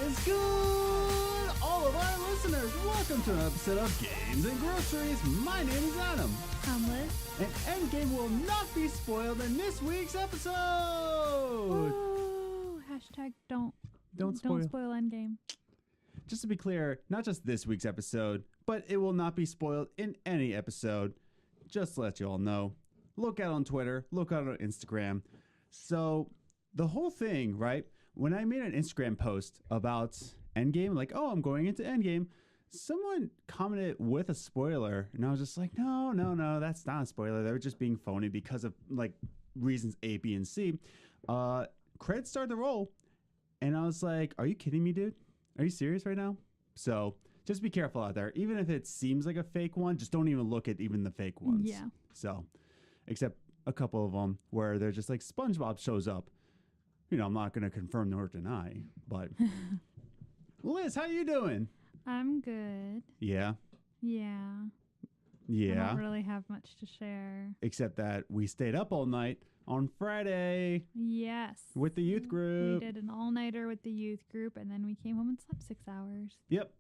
is good, all of our listeners? Welcome to an episode of Games and Groceries. My name is Adam. I'm Liz. And Endgame will not be spoiled in this week's episode. Ooh, hashtag don't spoil Endgame. Just to be clear, not just this week's episode, but it will not be spoiled in any episode. Just to let you all know. Look out on Twitter. Look out on Instagram. So the whole thing, right? When I made an Instagram post about Endgame, like, oh, I'm going into Endgame, someone commented with a spoiler, and I was just like, no, that's not a spoiler. They were just being phony because of like reasons A, B, and C. Credits started to roll, and I was like, are you kidding me, dude? Are you serious right now? So just be careful out there. Even if it seems like a fake one, just don't even look at even the fake ones. Yeah. So, except a couple of them where they're just like SpongeBob shows up. You know, I'm not going to confirm nor deny, but Liz, how you doing? I'm good. Yeah. I don't really have much to share. Except that we stayed up all night on Friday. Yes. With the youth group. We did an all-nighter with the youth group, and then we came home and slept 6 hours. Yep.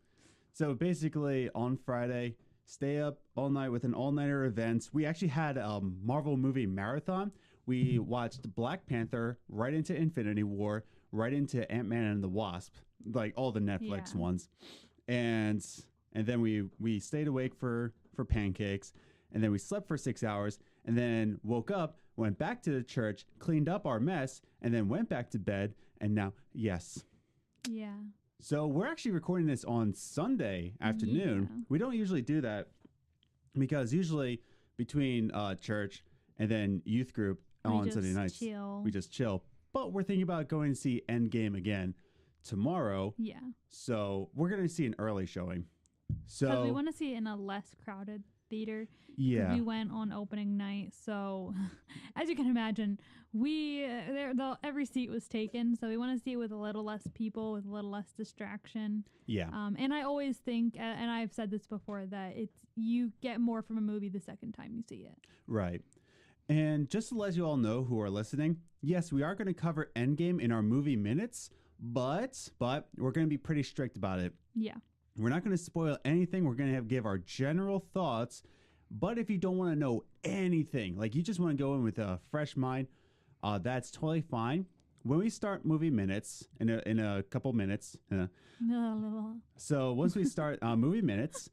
So basically on Friday, stay up all night with an all-nighter event. We actually had a Marvel movie marathon. We watched Black Panther right into Infinity War, right into Ant-Man and the Wasp, like all the Netflix ones. And then we stayed awake for pancakes, and then we slept for 6 hours, and then woke up, went back to the church, cleaned up our mess, and then went back to bed, and now, yes. Yeah. So we're actually recording this on Sunday afternoon. Yeah. We don't usually do that because usually between church and then youth group on Sunday nights, we just chill. But we're thinking about going to see Endgame again tomorrow. Yeah. So we're going to see an early showing. So we want to see it in a less crowded theater. Yeah. We went on opening night, so as you can imagine, every seat was taken. So we want to see it with a little less people, with a little less distraction. Yeah. And I always think, and I've said this before, that you get more from a movie the second time you see it. Right. And just to let you all know who are listening, yes, we are going to cover Endgame in our movie minutes, but we're going to be pretty strict about it. Yeah. We're not going to spoil anything. We're going to give our general thoughts. But if you don't want to know anything, like you just want to go in with a fresh mind, that's totally fine. When we start movie minutes in a couple minutes, so once we start movie minutes,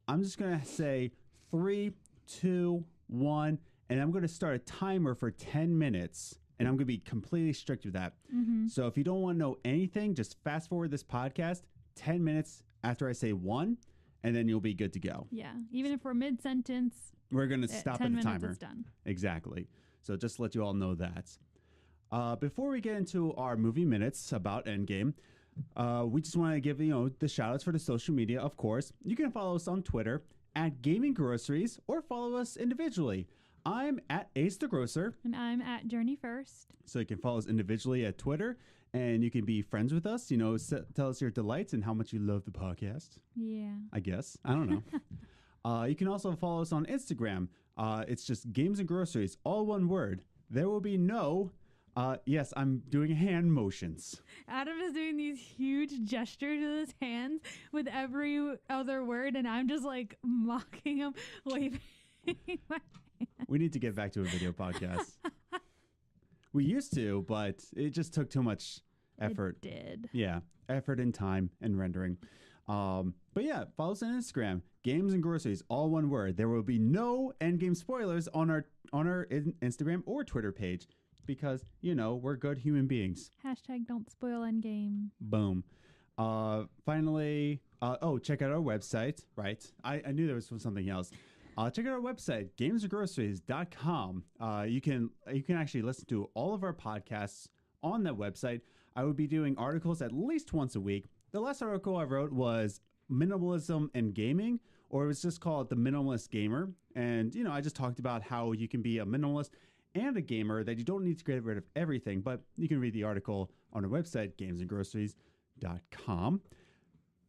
I'm just going to say 3, 2, 1, and I'm going to start a timer for 10 minutes. And I'm going to be completely strict with that. Mm-hmm. So if you don't want to know anything, just fast forward this podcast 10 minutes after I say 1, and then you'll be good to go. Yeah. Even if we're mid-sentence, we're going to stop at the timer. It's done. Exactly. So just to let you all know that. Before we get into our movie minutes about Endgame, we just want to give the shout outs for the social media, of course. You can follow us on Twitter at Gaming Groceries or follow us individually. I'm at Ace the Grocer. And I'm at Journey First. So you can follow us individually at Twitter, and you can be friends with us. Tell us your delights and how much you love the podcast. Yeah. I guess. I don't know. You can also follow us on Instagram. It's just Games and Groceries, all one word. There will be no... yes, I'm doing hand motions. Adam is doing these huge gestures with his hands with every other word, and I'm just like mocking him, waving my hands. We need to get back to a video podcast. We used to, but it just took too much effort. It did. Yeah, effort and time and rendering. But yeah, follow us on Instagram, Games and Groceries, all one word. There will be no Endgame spoilers on our Instagram or Twitter page because, we're good human beings. Hashtag don't spoil Endgame. Boom. Finally, check out our website, right? I knew there was something else. Check out our website, gamesandgroceries.com. You can actually listen to all of our podcasts on that website. I would be doing articles at least once a week. The last article I wrote was Minimalism and Gaming, or it was just called The Minimalist Gamer. And, I just talked about how you can be a minimalist and a gamer, that you don't need to get rid of everything, but you can read the article on our website, gamesandgroceries.com.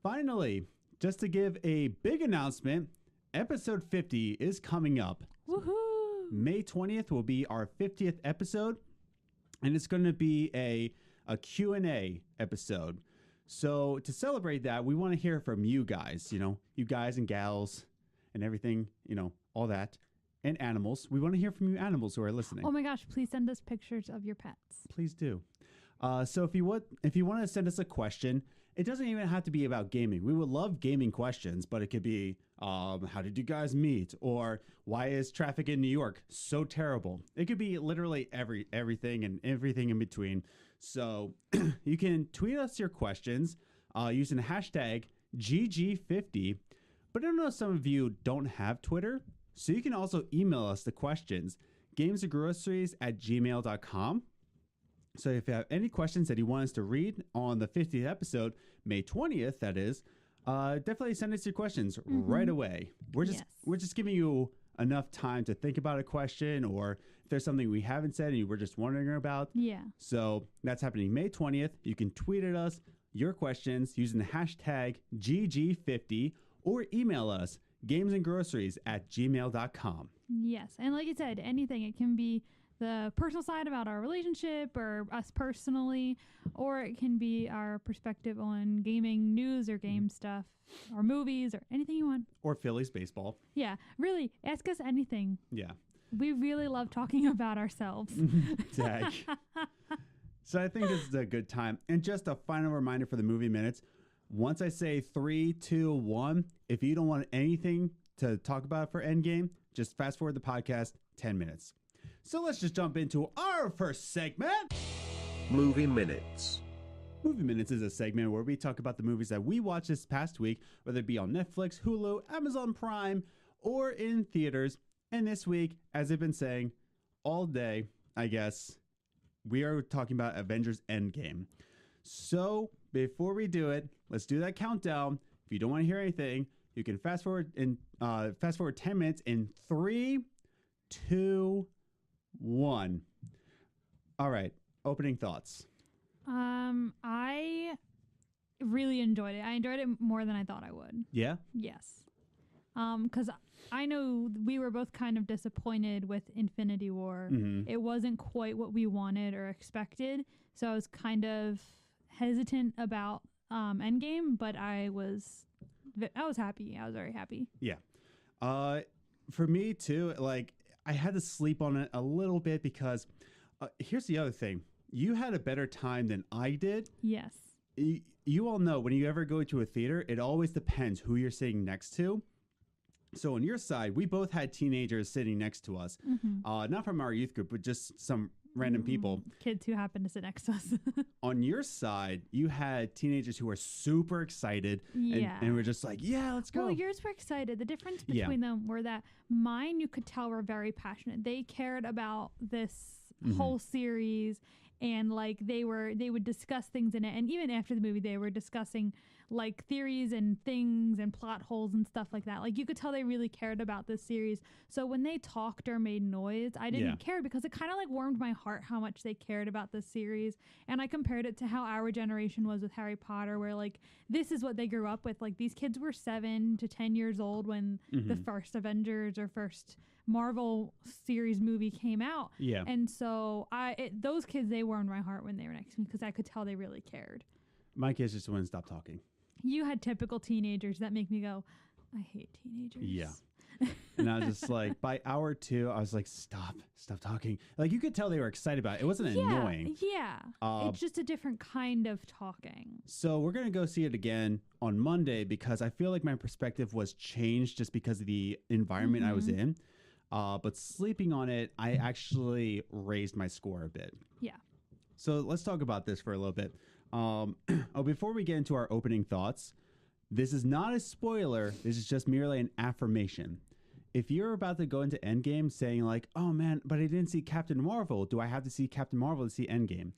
Finally, just to give a big announcement, episode 50 is coming up. Woohoo! May 20th will be our 50th episode, and it's going to be a Q&A episode. So to celebrate that, we want to hear from you guys, you guys and gals and everything, all that. And animals. We want to hear from you animals who are listening. Oh my gosh, please send us pictures of your pets. Please do. So if you want to send us a question, it doesn't even have to be about gaming. We would love gaming questions, but it could be, how did you guys meet? Or why is traffic in New York so terrible? It could be literally everything and everything in between. So you can tweet us your questions using the hashtag GG50. But I know some of you don't have Twitter, so you can also email us the questions, gamesandgroceries@gmail.com. So if you have any questions that you want us to read on the 50th episode, May 20th, that is, definitely send us your questions right away. We're just giving you enough time to think about a question, or if there's something we haven't said and you were just wondering about. Yeah. So that's happening May 20th. You can tweet at us your questions using the hashtag GG50 or email us gamesandgroceries@gmail.com. Yes. And like you said, anything. It can be the personal side about our relationship or us personally, or it can be our perspective on gaming news or game stuff or movies or anything you want. Or Phillies baseball. Yeah. Really, ask us anything. Yeah. We really love talking about ourselves. Dag. So I think this is a good time. And just a final reminder for the movie minutes. Once I say 3, 2, 1, if you don't want anything to talk about for Endgame, just fast forward the podcast 10 minutes. So let's just jump into our first segment. Movie Minutes. Movie Minutes is a segment where we talk about the movies that we watched this past week, whether it be on Netflix, Hulu, Amazon Prime, or in theaters. And this week, as I've been saying all day, I guess, we are talking about Avengers Endgame. So before we do it, let's do that countdown. If you don't want to hear anything, you can fast forward 10 minutes in 3, 2, 1. All right. Opening thoughts. I really enjoyed it. I enjoyed it more than I thought I would. Yeah? Yes. Because I know we were both kind of disappointed with Infinity War. Mm-hmm. It wasn't quite what we wanted or expected. So I was kind of hesitant about Endgame, but I was happy. I was very happy. Yeah. For me too, like I had to sleep on it a little bit because here's the other thing. You had a better time than I did. Yes. You all know when you ever go to a theater, it always depends who you're sitting next to. So on your side, we both had teenagers sitting next to us, not from our youth group, but just some random people. Kids who happened to sit next to us. On your side, you had teenagers who were super excited and were just like, yeah, let's go. Well, yours were excited. The difference between them were that mine, you could tell, were very passionate. They cared about this whole series, and like they would discuss things in it. And even after the movie, they were discussing like theories and things and plot holes and stuff like that. Like you could tell they really cared about this series. So when they talked or made noise, I didn't care because it kind of like warmed my heart how much they cared about this series. And I compared it to how our generation was with Harry Potter, where like this is what they grew up with. Like these kids were 7 to 10 years old when the first Avengers or first Marvel series movie came out. Yeah. And so those kids, they warmed my heart when they were next to me because I could tell they really cared. My kids just wouldn't stop talking. You had typical teenagers that make me go, I hate teenagers. Yeah. And I was just like, by hour 2, I was like, stop talking. Like you could tell they were excited about it. It wasn't annoying. Yeah. It's just a different kind of talking. So we're going to go see it again on Monday because I feel like my perspective was changed just because of the environment I was in. But sleeping on it, I actually raised my score a bit. Yeah. So let's talk about this for a little bit. Before we get into our opening thoughts, this is not a spoiler. This is just merely an affirmation. If you're about to go into Endgame saying like, oh man, but I didn't see Captain Marvel. Do I have to see Captain Marvel to see Endgame?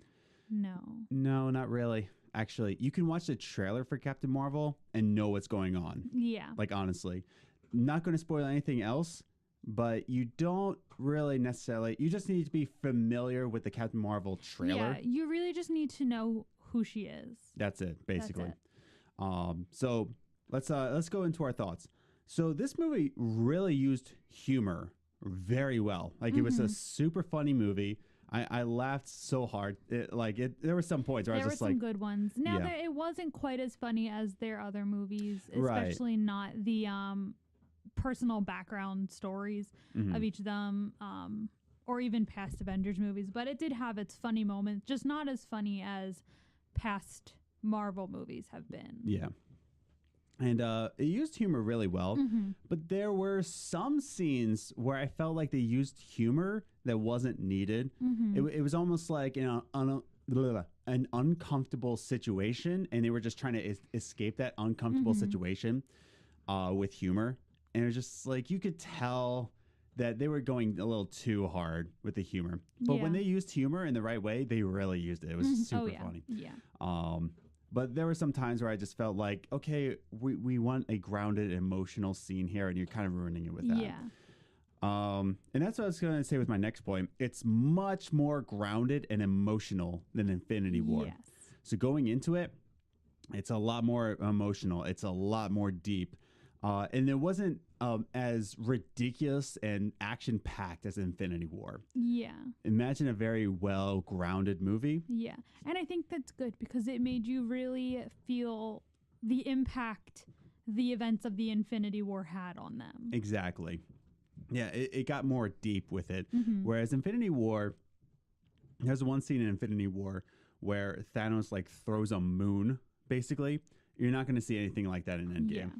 No, not really. Actually, you can watch the trailer for Captain Marvel and know what's going on. Yeah. Like, honestly, not going to spoil anything else, but you don't really necessarily, you just need to be familiar with the Captain Marvel trailer. Yeah, you really just need to know who she is. That's it, basically. That's it. So let's go into our thoughts. So this movie really used humor very well. Like it was a super funny movie. I laughed so hard. There were some points where I was just like... There were some good ones. Now, Yeah. it wasn't quite as funny as their other movies, Right. especially not the personal background stories Mhm. of each of them, or even past Avengers movies. But it did have its funny moments, just not as funny as past Marvel movies have been. Yeah. And it used humor really well, but there were some scenes where I felt like they used humor that wasn't needed. It was almost like an uncomfortable situation, and they were just trying to escape that uncomfortable situation with humor. And it was just like you could tell that they were going a little too hard with the humor. But when they used humor in the right way, they really used it. It was super funny. Yeah. But there were some times where I just felt like, okay, we want a grounded, emotional scene here, and you're kind of ruining it with that. Yeah. And that's what I was going to say with my next point. It's much more grounded and emotional than Infinity War. Yes. So going into it, it's a lot more emotional. It's a lot more deep. And it wasn't as ridiculous and action-packed as Infinity War. Yeah. Imagine a very well-grounded movie. Yeah. And I think that's good because it made you really feel the impact the events of the Infinity War had on them. Exactly. Yeah, it got more deep with it. Whereas Infinity War, there's one scene in Infinity War where Thanos like throws a moon, basically. You're not going to see anything like that in Endgame.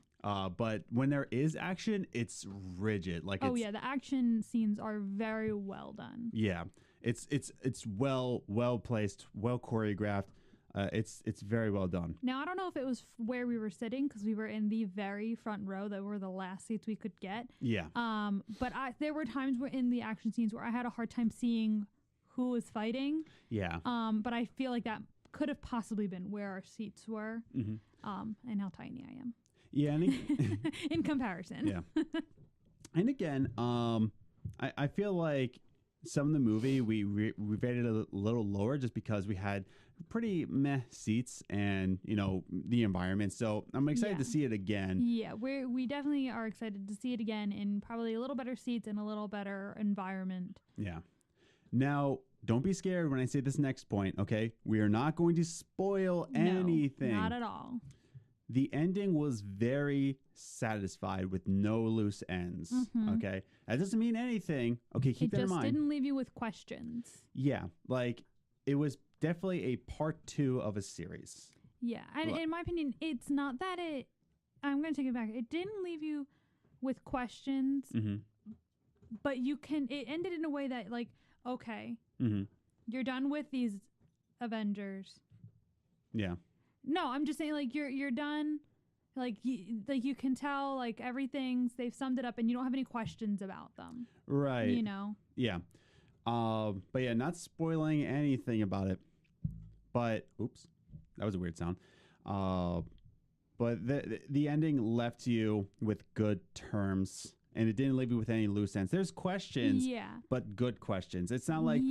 But when there is action, it's rigid. Like, the action scenes are very well done. Yeah, it's well placed, well choreographed. It's very well done. Now I don't know if it was where we were sitting because we were in the very front row that were the last seats we could get. Yeah. But there were times where in the action scenes where I had a hard time seeing who was fighting. Yeah. But I feel like that could have possibly been where our seats were. And how tiny I am. Yeah, in comparison. Yeah. And again, I feel like some of the movie we rated a little lower just because we had pretty meh seats and the environment. So I'm excited to see it again. Yeah, we definitely are excited to see it again in probably a little better seats and a little better environment. Yeah. Now, don't be scared when I say this next point. Okay, we are not going to spoil anything. Not at all. The ending was very satisfied with no loose ends. Okay. That doesn't mean anything. Okay, keep that in mind. It just didn't leave you with questions. Yeah. Like, it was definitely a part 2 of a series. Yeah. And in my opinion, it's not that I'm going to take it back. It didn't leave you with questions, but it ended in a way that, like, okay, you're done with these Avengers. Yeah. No, I'm just saying, like, you're done. Like you can tell, like, they've summed it up, and you don't have any questions about them. Right. Yeah. But yeah, not spoiling anything about it. But oops, that was a weird sound. But the ending left you with good terms, and it didn't leave you with any loose ends. There's questions, but good questions. It's not like,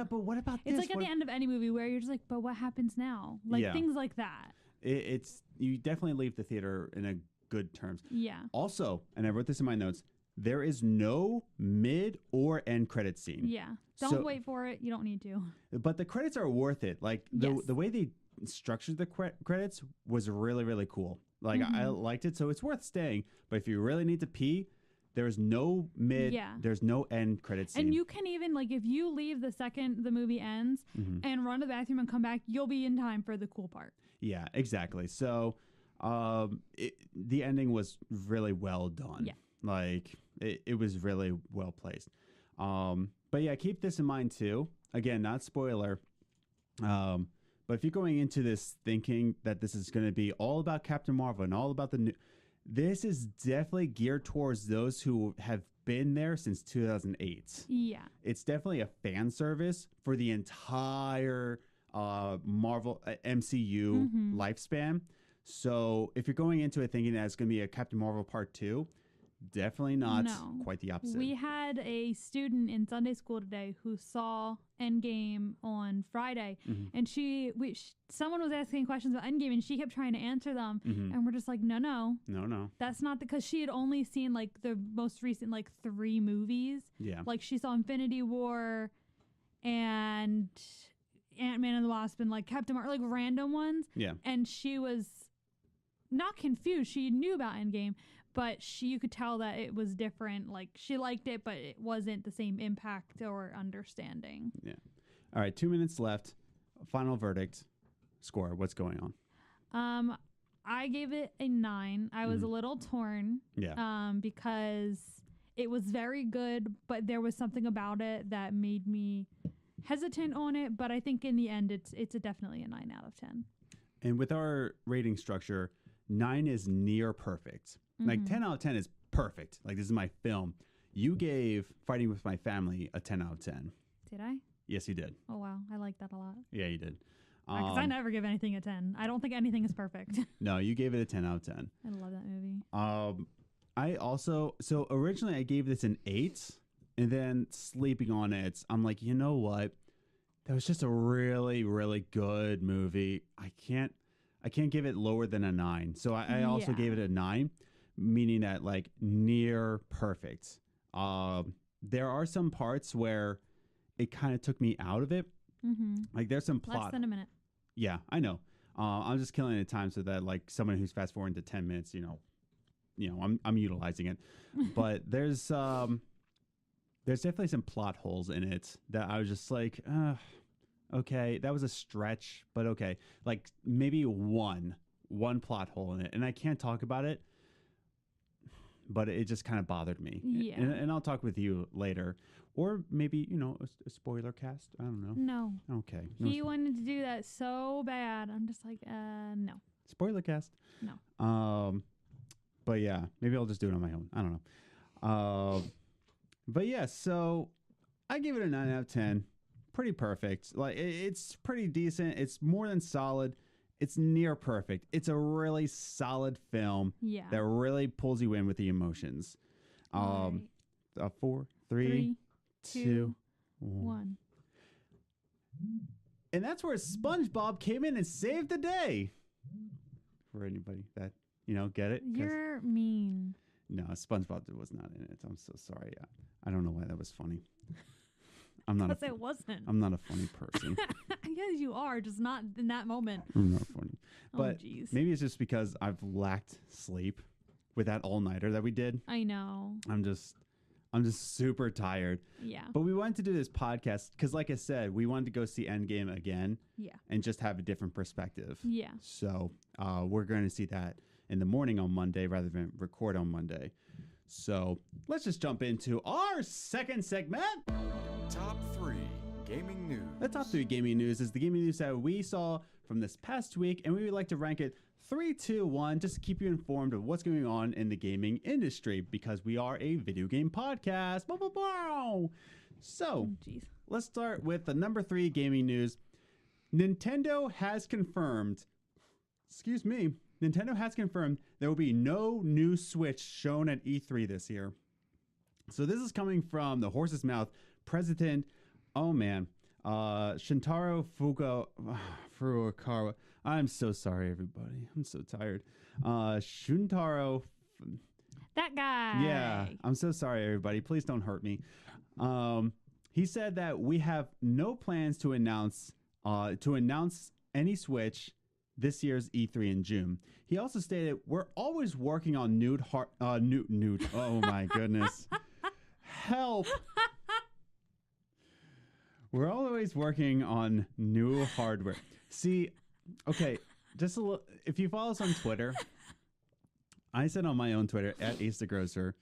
but what about this? It's like at the end of any movie where you're just like, but what happens now? Like things like that. You definitely leave the theater in a good terms. Yeah. Also, and I wrote this in my notes, there is no mid or end credit scene. Yeah. Don't wait for it. You don't need to. But the credits are worth it. Like the way they structured the credits was really, really cool. Like I liked it. So it's worth staying. But if you really need to pee, there's no mid, there's no end credit scene. And you can even, like, if you leave the second the movie ends and run to the bathroom and come back, you'll be in time for the cool part. Yeah, exactly. So the ending was really well done. Yeah. Like, it was really well placed. But yeah, keep this in mind too. Again, not spoiler. But if you're going into this thinking that this is going to be all about Captain Marvel and all about the new... This is definitely geared towards those who have been there since 2008. Yeah. It's definitely a fan service for the entire Marvel MCU lifespan. So if you're going into it thinking that it's going to be a Captain Marvel Part 2, definitely not. No. Quite the opposite. We had a student in Sunday school today who saw Endgame on Friday, and someone was asking questions about Endgame, and she kept trying to answer them, and we're just like, no, that's not because she had only seen, like, the most recent, like, 3 movies. Yeah, like, she saw Infinity War, and Ant-Man and the Wasp and like Captain Marvel, like random ones. Yeah. And she was not confused. She knew about Endgame, but you could tell that it was different. Like she liked it, but it wasn't the same impact or understanding. Yeah. All right. 2 minutes left. Final verdict. Score. What's going on? I gave it a 9. I was a little torn. Yeah. Because it was very good, but there was something about it that made me hesitant on it. But I think in the end, it's definitely a 9 out of 10. And with our rating structure, 9 is near perfect. Like 10 out of 10 is perfect. Like this is my film. You gave Fighting with My Family a 10 out of 10. Did I? Yes, you did. Oh, wow. I like that a lot. Yeah, you did. Because I never give anything a 10. I don't think anything is perfect. No, you gave it a 10 out of 10. I love that movie. I also, so originally I gave this an 8, and then sleeping on it, I'm like, you know what? That was just a really, really good movie. I can't give it lower than a 9. So I also gave it a 9, meaning that like near perfect. There are some parts where it kind of took me out of it. Like there's some plot. Less than a minute. Yeah, I know. I'm just killing the time so that like someone who's fast forwarding to 10 minutes, I'm utilizing it. But there's definitely some plot holes in it that I was just like, okay, that was a stretch, but okay. Like maybe one plot hole in it, and I can't talk about it, but it just kind of bothered me. Yeah. And I'll talk with you later. Or maybe, a spoiler cast. I don't know. No. Okay. He wanted to do that so bad. I'm just like, no. Spoiler cast. No. But yeah, maybe I'll just do it on my own. I don't know. But yeah, so I give it a 9 out of 10. Pretty perfect. Like it's pretty decent. It's more than solid. It's near perfect. It's a really solid film. Yeah. That really pulls you in with the emotions. Right. 4, 3, 2, 1. And that's where SpongeBob came in and saved the day. For anybody that, get it. You're mean. No, SpongeBob was not in it. I'm so sorry. I don't know why that was funny. I'm not. It wasn't. I'm not a funny person. Yes, you are, just not in that moment. I'm not funny. But geez. maybe it's just because I've lacked sleep with that all-nighter that we did. I know. I'm just super tired. Yeah. But we wanted to do this podcast because, like I said, we wanted to go see Endgame again. Yeah. And just have a different perspective. Yeah. So we're going to see that in the morning on Monday rather than record on Monday. So let's just jump into our second segment. Top 3 Gaming News. The top 3 gaming news is the gaming news that we saw from this past week, and we would like to rank it 3, 2, 1, just to keep you informed of what's going on in the gaming industry, because we are a video game podcast. Bow, bow, bow. So, let's start with the number 3 gaming news. Nintendo has confirmed there will be no new Switch shown at E3 this year. So this is coming from the horse's mouth president, Shintaro Furukawa. I'm so sorry, everybody. I'm so tired. Shintaro. That guy. Yeah, I'm so sorry, everybody. Please don't hurt me. He said that we have no plans to announce any Switch this year's E3 in June. He also stated, "We're always working on nude. Oh my goodness, help! We're always working on new hardware." See, okay, just a little. If you follow us on Twitter, I said on my own Twitter at Ace the Grocer,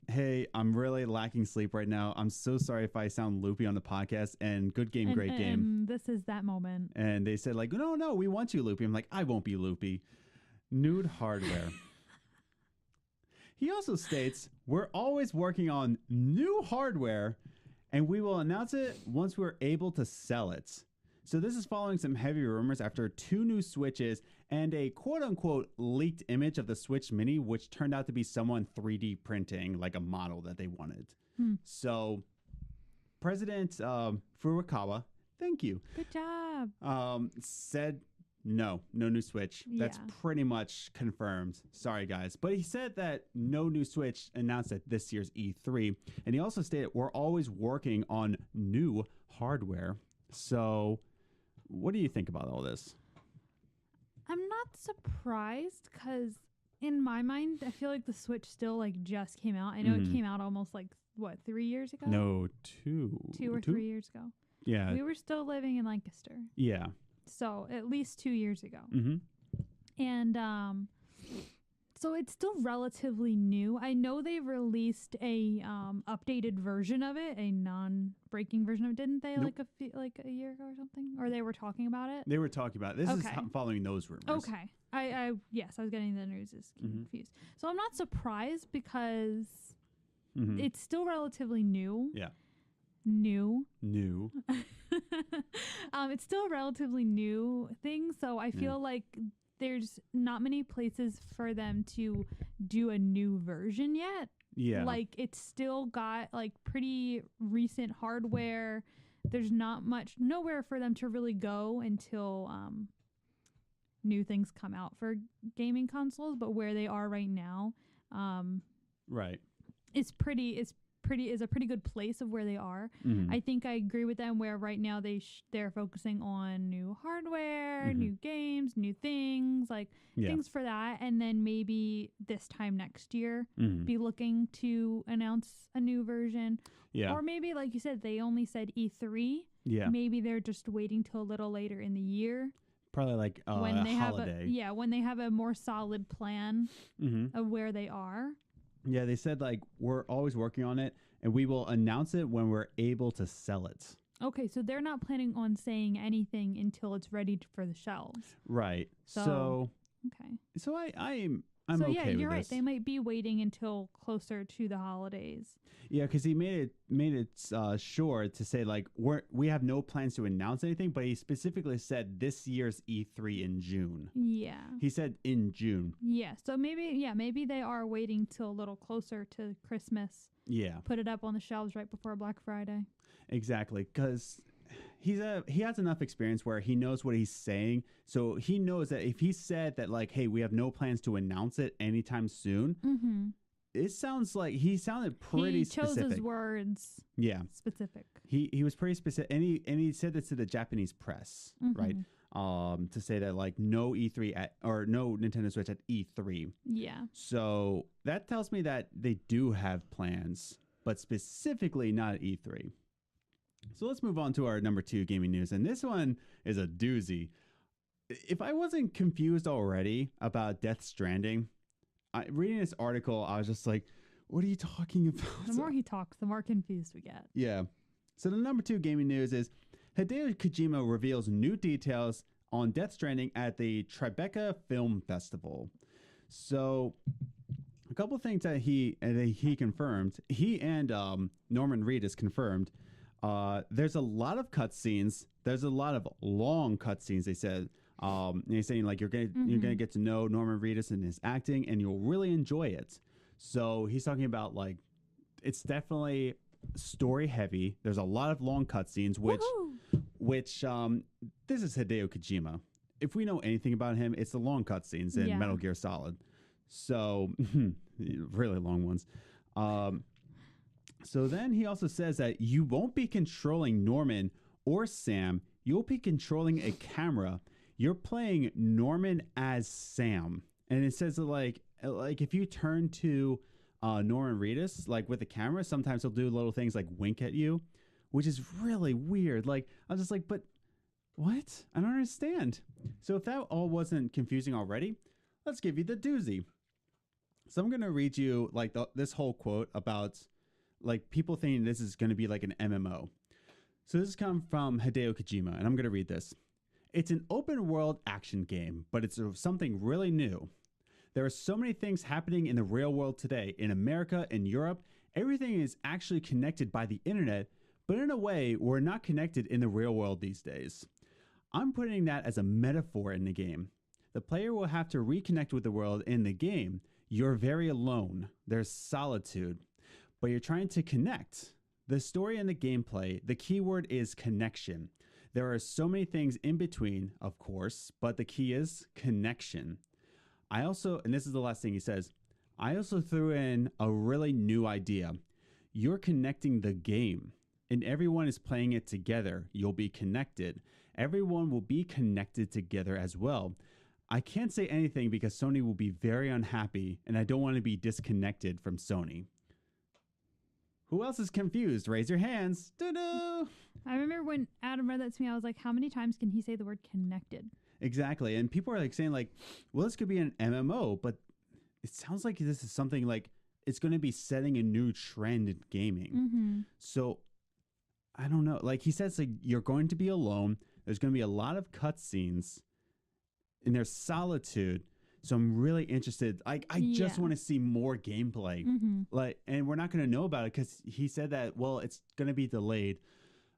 hey, I'm really lacking sleep right now. I'm so sorry if I sound loopy on the podcast. And good game, great game. And this is that moment. And they said like, no, we want you loopy. I'm like, I won't be loopy. Nude hardware. He also states, "We're always working on new hardware, and we will announce it once we're able to sell it." So this is following some heavy rumors after 2 new Switches and a quote-unquote leaked image of the Switch Mini, which turned out to be someone 3D printing like a model that they wanted. So President Furukawa, thank you. Good job. Said No new Switch. That's Yeah. pretty much confirmed. Sorry, guys. But he said that no new Switch announced at this year's E3. And he also stated we're always working on new hardware. So what do you think about all this? I'm not surprised because in my mind, I feel like the Switch still like just came out. I know it came out almost like, what, 3 years ago? No, 2. 2 or 3 years ago. Yeah. We were still living in Lancaster. Yeah. So at least 2 years ago. Mm-hmm. And so it's still relatively new. I know they released a updated version of it, a non-breaking version of it, didn't they? Nope. Like a year ago or something? Or they were talking about it? They were talking about it. This is following those rumors. Okay. Yes, I was getting the news is confused. So I'm not surprised because it's still relatively new. Yeah. New. It's still a relatively new thing, so I feel like there's not many places for them to do a new version yet. Yeah. Like it's still got like pretty recent hardware. There's nowhere for them to really go until new things come out for gaming consoles, but where they are right now right. is a pretty good place of where they are. I think I agree with them where right now they're focusing on new hardware, new games, new things, like things for that, and then maybe this time next year be looking to announce a new version. Yeah. Or maybe like you said, they only said E3. Yeah. Maybe they're just waiting till a little later in the year. Probably like when they holiday. when they have a more solid plan of where they are. Yeah, they said like we're always working on it and we will announce it when we're able to sell it. Okay, so they're not planning on saying anything until it's ready for the shelves. Right. So okay. So I'm so okay yeah, with you're right. this. They might be waiting until closer to the holidays. Yeah, because he made it sure to say like we have no plans to announce anything, but he specifically said this year's E3 in June. Yeah. He said in June. Yeah. So maybe they are waiting till a little closer to Christmas. Yeah. Put it up on the shelves right before Black Friday. Exactly, because he has enough experience where he knows what he's saying. So he knows that if he said that like, hey, we have no plans to announce it anytime soon. It sounds like he sounded pretty specific. He chose his words. Yeah. Specific. He was pretty specific, and he said this to the Japanese press, right? To say that like no E3 or no Nintendo Switch at E3. Yeah. So that tells me that they do have plans, but specifically not at E3. So let's move on to our number 2 gaming news, and this one is a doozy. If I wasn't confused already about Death Stranding, reading this article, I was just like, what are you talking about? The more he talks, the more confused we get. Yeah. So the number 2 gaming news is Hideo Kojima reveals new details on Death Stranding at the Tribeca Film Festival. So a couple things that he confirmed. He and Norman Reedus confirmed. There's a lot of cutscenes. There's a lot of long cutscenes, they said. And he's saying like you're gonna get to know Norman Reedus and his acting, and you'll really enjoy it. So he's talking about like it's definitely story heavy. There's a lot of long cutscenes, which this is Hideo Kojima. If we know anything about him, it's the long cutscenes in Metal Gear Solid. So really long ones. So then he also says that you won't be controlling Norman or Sam. You'll be controlling a camera. You're playing Norman as Sam. And it says that like if you turn to Norman Reedus, like with the camera, sometimes he'll do little things like wink at you, which is really weird. Like, I was just like, but what? I don't understand. So if that all wasn't confusing already, let's give you the doozy. So I'm going to read you like this whole quote about like people thinking this is going to be like an MMO. So this comes from Hideo Kojima, and I'm going to read this. It's an open world action game, but it's something really new. There are so many things happening in the real world today. In America and Europe, everything is actually connected by the internet, but in a way, we're not connected in the real world these days. I'm putting that as a metaphor in the game. The player will have to reconnect with the world in the game. You're very alone. There's solitude, but you're trying to connect. The story and the gameplay, the keyword is connection. There are so many things in between, of course, but the key is connection. I also, and this is the last thing he says, I also threw in a really new idea. You're connecting the game, and everyone is playing it together. You'll be connected. Everyone will be connected together as well. I can't say anything because Sony will be very unhappy, and I don't want to be disconnected from Sony. Who else is confused? Raise your hands. Doo-doo. I remember when Adam read that to me, I was like, how many times can he say the word connected? Exactly. And people are like saying like, well, this could be an MMO, but it sounds like this is something like it's going to be setting a new trend in gaming. Mm-hmm. So I don't know. Like he says, like you're going to be alone. There's going to be a lot of cutscenes and there's solitude. So I'm really interested. I just want to see more gameplay. Mm-hmm. Like, and we're not going to know about it because he said that, well, it's going to be delayed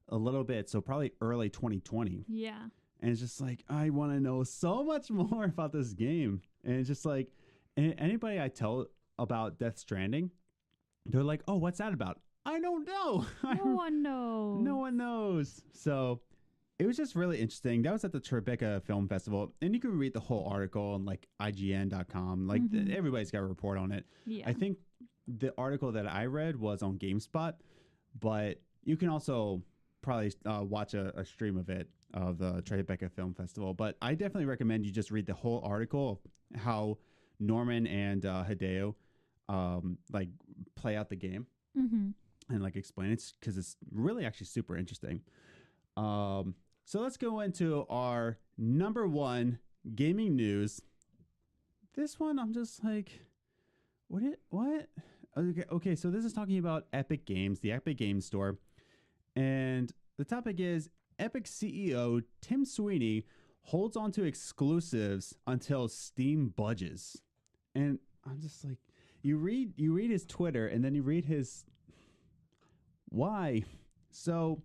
a little bit. So probably early 2020. Yeah. And it's just like, I want to know so much more about this game. And it's just like, anybody I tell about Death Stranding, they're like, oh, what's that about? I don't know. No one knows. No one knows. So it was just really interesting. That was at the Tribeca Film Festival. And you can read the whole article on like IGN.com. Like everybody's got a report on it. Yeah. I think the article that I read was on GameSpot, but you can also probably watch a stream of it, of the Tribeca Film Festival. But I definitely recommend you just read the whole article of how Norman and Hideo like play out the game and like explain it because it's really actually super interesting. So let's go into our number one gaming news. This one, I'm just like, what? Okay, so this is talking about Epic Games, the Epic Games Store. And the topic is Epic CEO Tim Sweeney holds on to exclusives until Steam budges. And I'm just like, you read his Twitter and then you read his why. So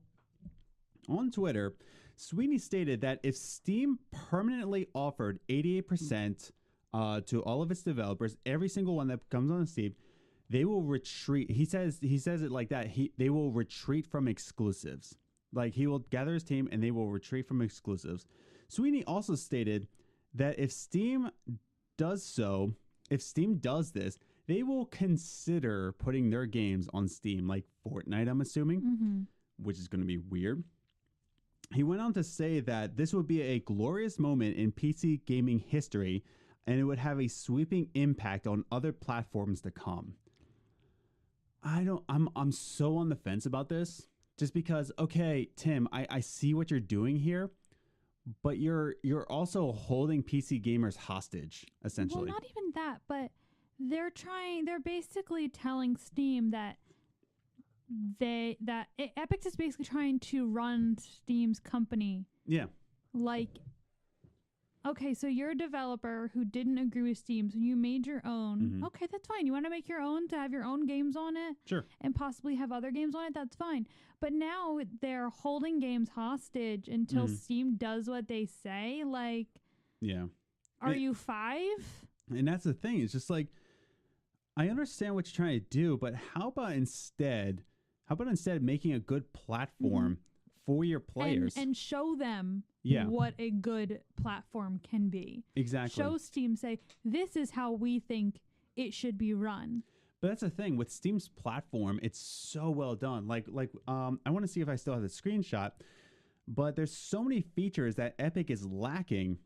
on Twitter, Sweeney stated that if Steam permanently offered 88% to all of its developers, every single one that comes on Steam, they will retreat. He says it like that. They will retreat from exclusives. Like he will gather his team and they will retreat from exclusives. Sweeney also stated that if Steam does this, they will consider putting their games on Steam, like Fortnite, I'm assuming, which is going to be weird. He went on to say that this would be a glorious moment in PC gaming history, and it would have a sweeping impact on other platforms to come. I'm so on the fence about this, just because, okay, Tim, I see what you're doing here, but you're also holding PC gamers hostage, essentially. Well, not even that, but they're basically telling Steam that Epic is basically trying to run Steam's company. Yeah. Like, okay, so you're a developer who didn't agree with Steam, so you made your own. Okay, that's fine. You want to make your own to have your own games on it? Sure. And possibly have other games on it? That's fine. But now they're holding games hostage until Steam does what they say? Like, yeah. Are you 5? And that's the thing. It's just like, I understand what you're trying to do, but how about instead making a good platform for your players and show them what a good platform can be. Exactly. Show Steam, say, this is how we think it should be run. But that's the thing with Steam's platform, it's so well done. Like I want to see if I still have the screenshot, but there's so many features that Epic is lacking.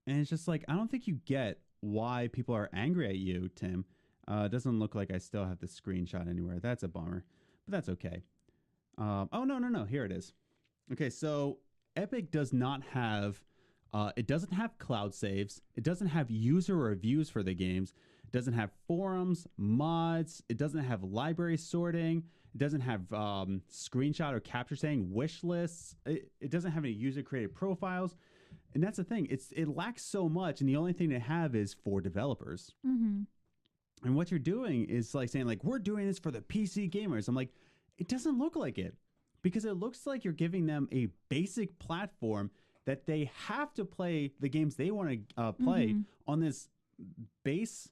And it's just like, I don't think you get why people are angry at you, Tim. It doesn't look like I still have the screenshot anywhere. That's a bummer, but that's okay. Oh, no. Here it is. Okay, so Epic does not have, it doesn't have cloud saves. It doesn't have user reviews for the games. It doesn't have forums, mods. It doesn't have library sorting. It doesn't have screenshot or capture saying wish lists. It doesn't have any user created profiles. And that's the thing. It lacks so much, and the only thing they have is for developers. And what you're doing is like saying, like, we're doing this for the PC gamers. I'm like, it doesn't look like it, because it looks like you're giving them a basic platform that they have to play the games they want to play on this base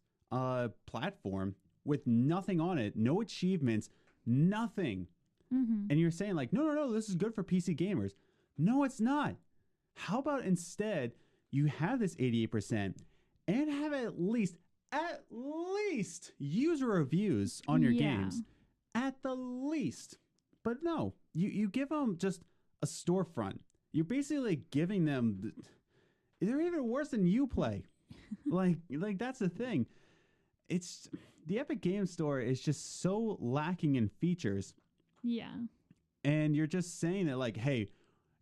platform with nothing on it, no achievements, nothing. And you're saying like, no, this is good for PC gamers. No, it's not. How about instead you have this 88% and have at least user reviews on your games. At the least. But no, you give them just a storefront. You're basically giving them... They're even worse than Uplay. like that's the thing. It's the Epic Game Store is just so lacking in features. Yeah. And you're just saying that like, hey,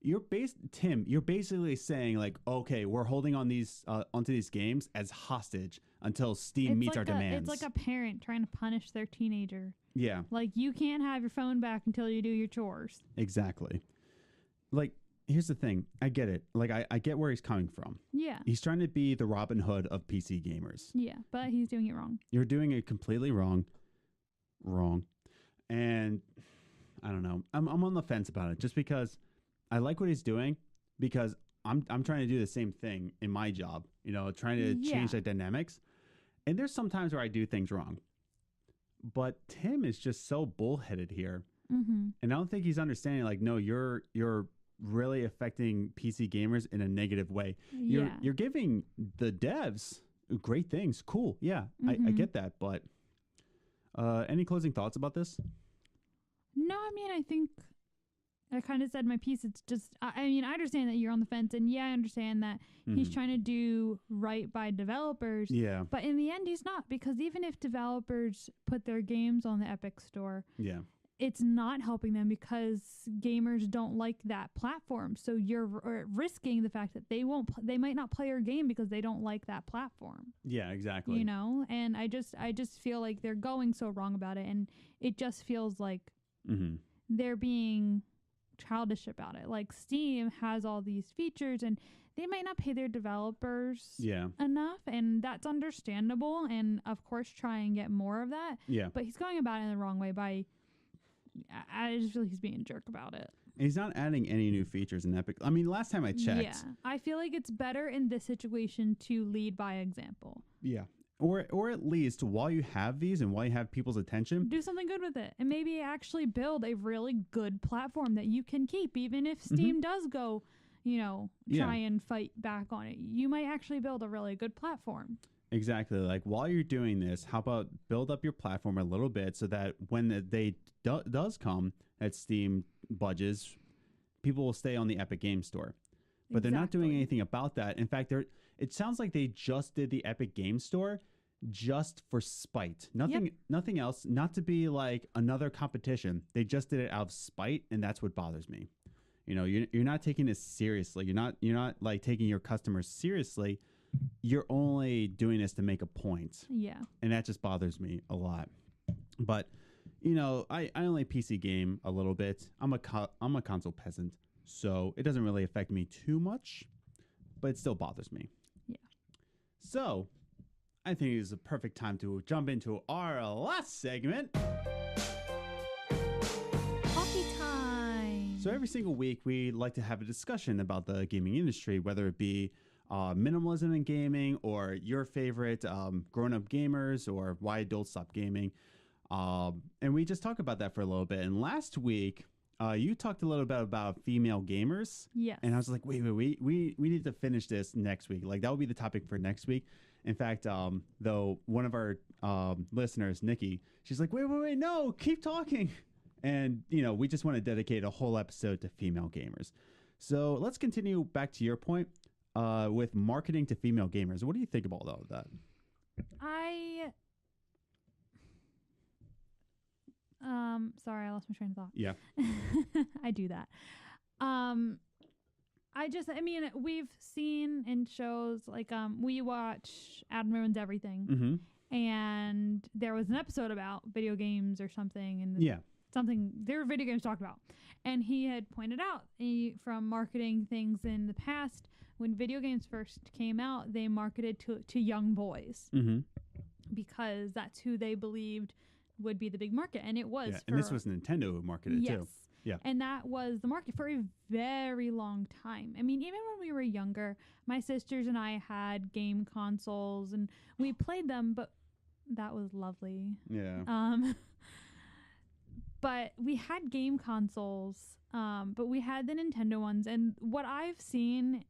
you're basically saying like, okay, we're holding on these onto these games as hostage until Steam meets our demands. It's like a parent trying to punish their teenager. Yeah. Like, you can't have your phone back until you do your chores. Exactly. Like, here's the thing. I get it. Like, I get where he's coming from. Yeah. He's trying to be the Robin Hood of PC gamers. Yeah, but he's doing it wrong. You're doing it completely wrong. And I don't know. I'm on the fence about it just because I like what he's doing, because I'm trying to do the same thing in my job, trying to change the dynamics. And there's some times where I do things wrong. But Tim is just so bullheaded here. Mm-hmm. And I don't think he's understanding, like, no, you're really affecting PC gamers in a negative way. Yeah. You're giving the devs great things. Cool. Yeah, I get that. But any closing thoughts about this? No, I mean, I think I kind of said my piece. It's just, I mean, I understand that you're on the fence, and I understand that he's trying to do right by developers. Yeah. But in the end, he's not, because even if developers put their games on the Epic Store, it's not helping them because gamers don't like that platform. So you're risking the fact that they might not play your game because they don't like that platform. Yeah, exactly. And I just feel like they're going so wrong about it, and it just feels like they're being childish about it. Like, Steam has all these features and they might not pay their developers enough, and that's understandable, and of course try and get more of that. But he's going about it in the wrong way by I just feel like he's being a jerk about it. He's not adding any new features in Epic. I mean, last time I checked, I feel like it's better in this situation to lead by example. Or at least while you have these and while you have people's attention, do something good with it, and maybe actually build a really good platform that you can keep, even if Steam does go, try and fight back on it. You might actually build a really good platform. Exactly. Like, while you're doing this, how about build up your platform a little bit so that when the day does come that Steam budges, people will stay on the Epic Game Store. But they're not doing anything about that. In fact, it sounds like they just did the Epic Game Store just for spite. Nothing else, not to be like another competition. They just did it out of spite, and that's what bothers me. You're not taking this seriously. You're not like taking your customers seriously. You're only doing this to make a point. Yeah. And that just bothers me a lot. But I only PC game a little bit. I'm a console peasant, so it doesn't really affect me too much, but it still bothers me. Yeah. So I think it's a perfect time to jump into our last segment. Coffee time. So every single week, we like to have a discussion about the gaming industry, whether it be minimalism in gaming, or your favorite grown-up gamers, or why adults stop gaming. And we just talk about that for a little bit. And last week, you talked a little bit about female gamers. Yes. And I was like, wait, we need to finish this next week. Like, that will be the topic for next week. In fact, though, one of our listeners, Nikki, she's like, wait, no, keep talking. And, we just want to dedicate a whole episode to female gamers. So let's continue back to your point with marketing to female gamers. What do you think about all of that? Sorry, I lost my train of thought. Yeah. I do that. We've seen in shows like we watch Adam Ruins Everything, and there was an episode about video games or something, and something there were video games talked about, and he had pointed out from marketing things in the past, when video games first came out, they marketed to young boys because that's who they believed would be the big market, and it was. And this was Nintendo who marketed too. Yeah. And that was the market for a very long time. I mean, even when we were younger, my sisters and I had game consoles and we played them, but that was lovely. Yeah. But we had game consoles, but we had the Nintendo ones. And what I've seen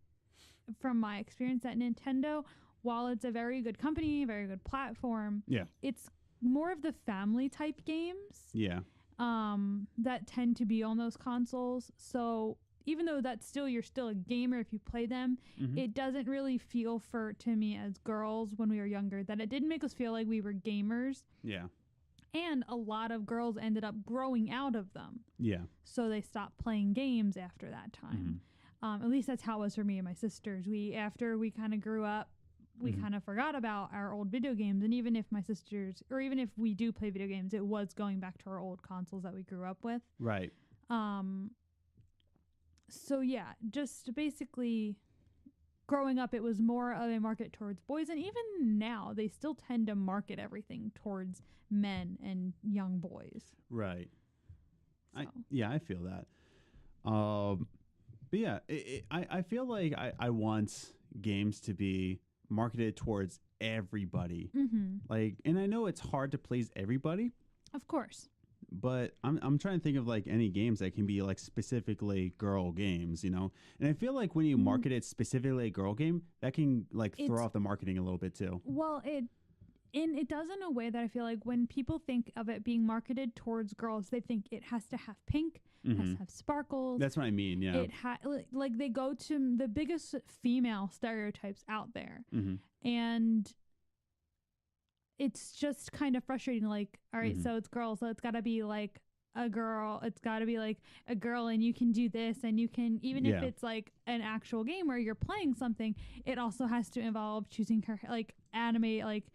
from my experience at Nintendo, while it's a very good company, very good platform, it's more of the family type games. Yeah. That tend to be on those consoles. So even though you're still a gamer if you play them, it doesn't really feel to me as girls when we were younger that it didn't make us feel like we were gamers. Yeah. And a lot of girls ended up growing out of them. Yeah. So they stopped playing games after that time. At least that's how it was for me and my sisters. After we kind of grew up, we kind of forgot about our old video games. And even if my sisters, or even if we do play video games, it was going back to our old consoles that we grew up with. Right. So yeah, just basically growing up, it was more of a market towards boys. And even now, they still tend to market everything towards men and young boys. Right. So. I feel that. But yeah, I feel like I want games to be marketed towards everybody. Like, and I know it's hard to please everybody. Of course. But I'm trying to think of like any games that can be like specifically girl games, you know? And I feel like when you market it specifically a girl game, that can like throw off the marketing a little bit too. Well, it does in a way that I feel like when people think of it being marketed towards girls, they think it has to have pink, it has to have sparkles. That's what I mean, yeah. It like they go to the biggest female stereotypes out there. And it's just kind of frustrating. Like, all right, so it's girls, so it's got to be like a girl. It's got to be like a girl, and you can do this, and you can, even if it's like an actual game where you're playing something, it also has to involve choosing her, like animate, like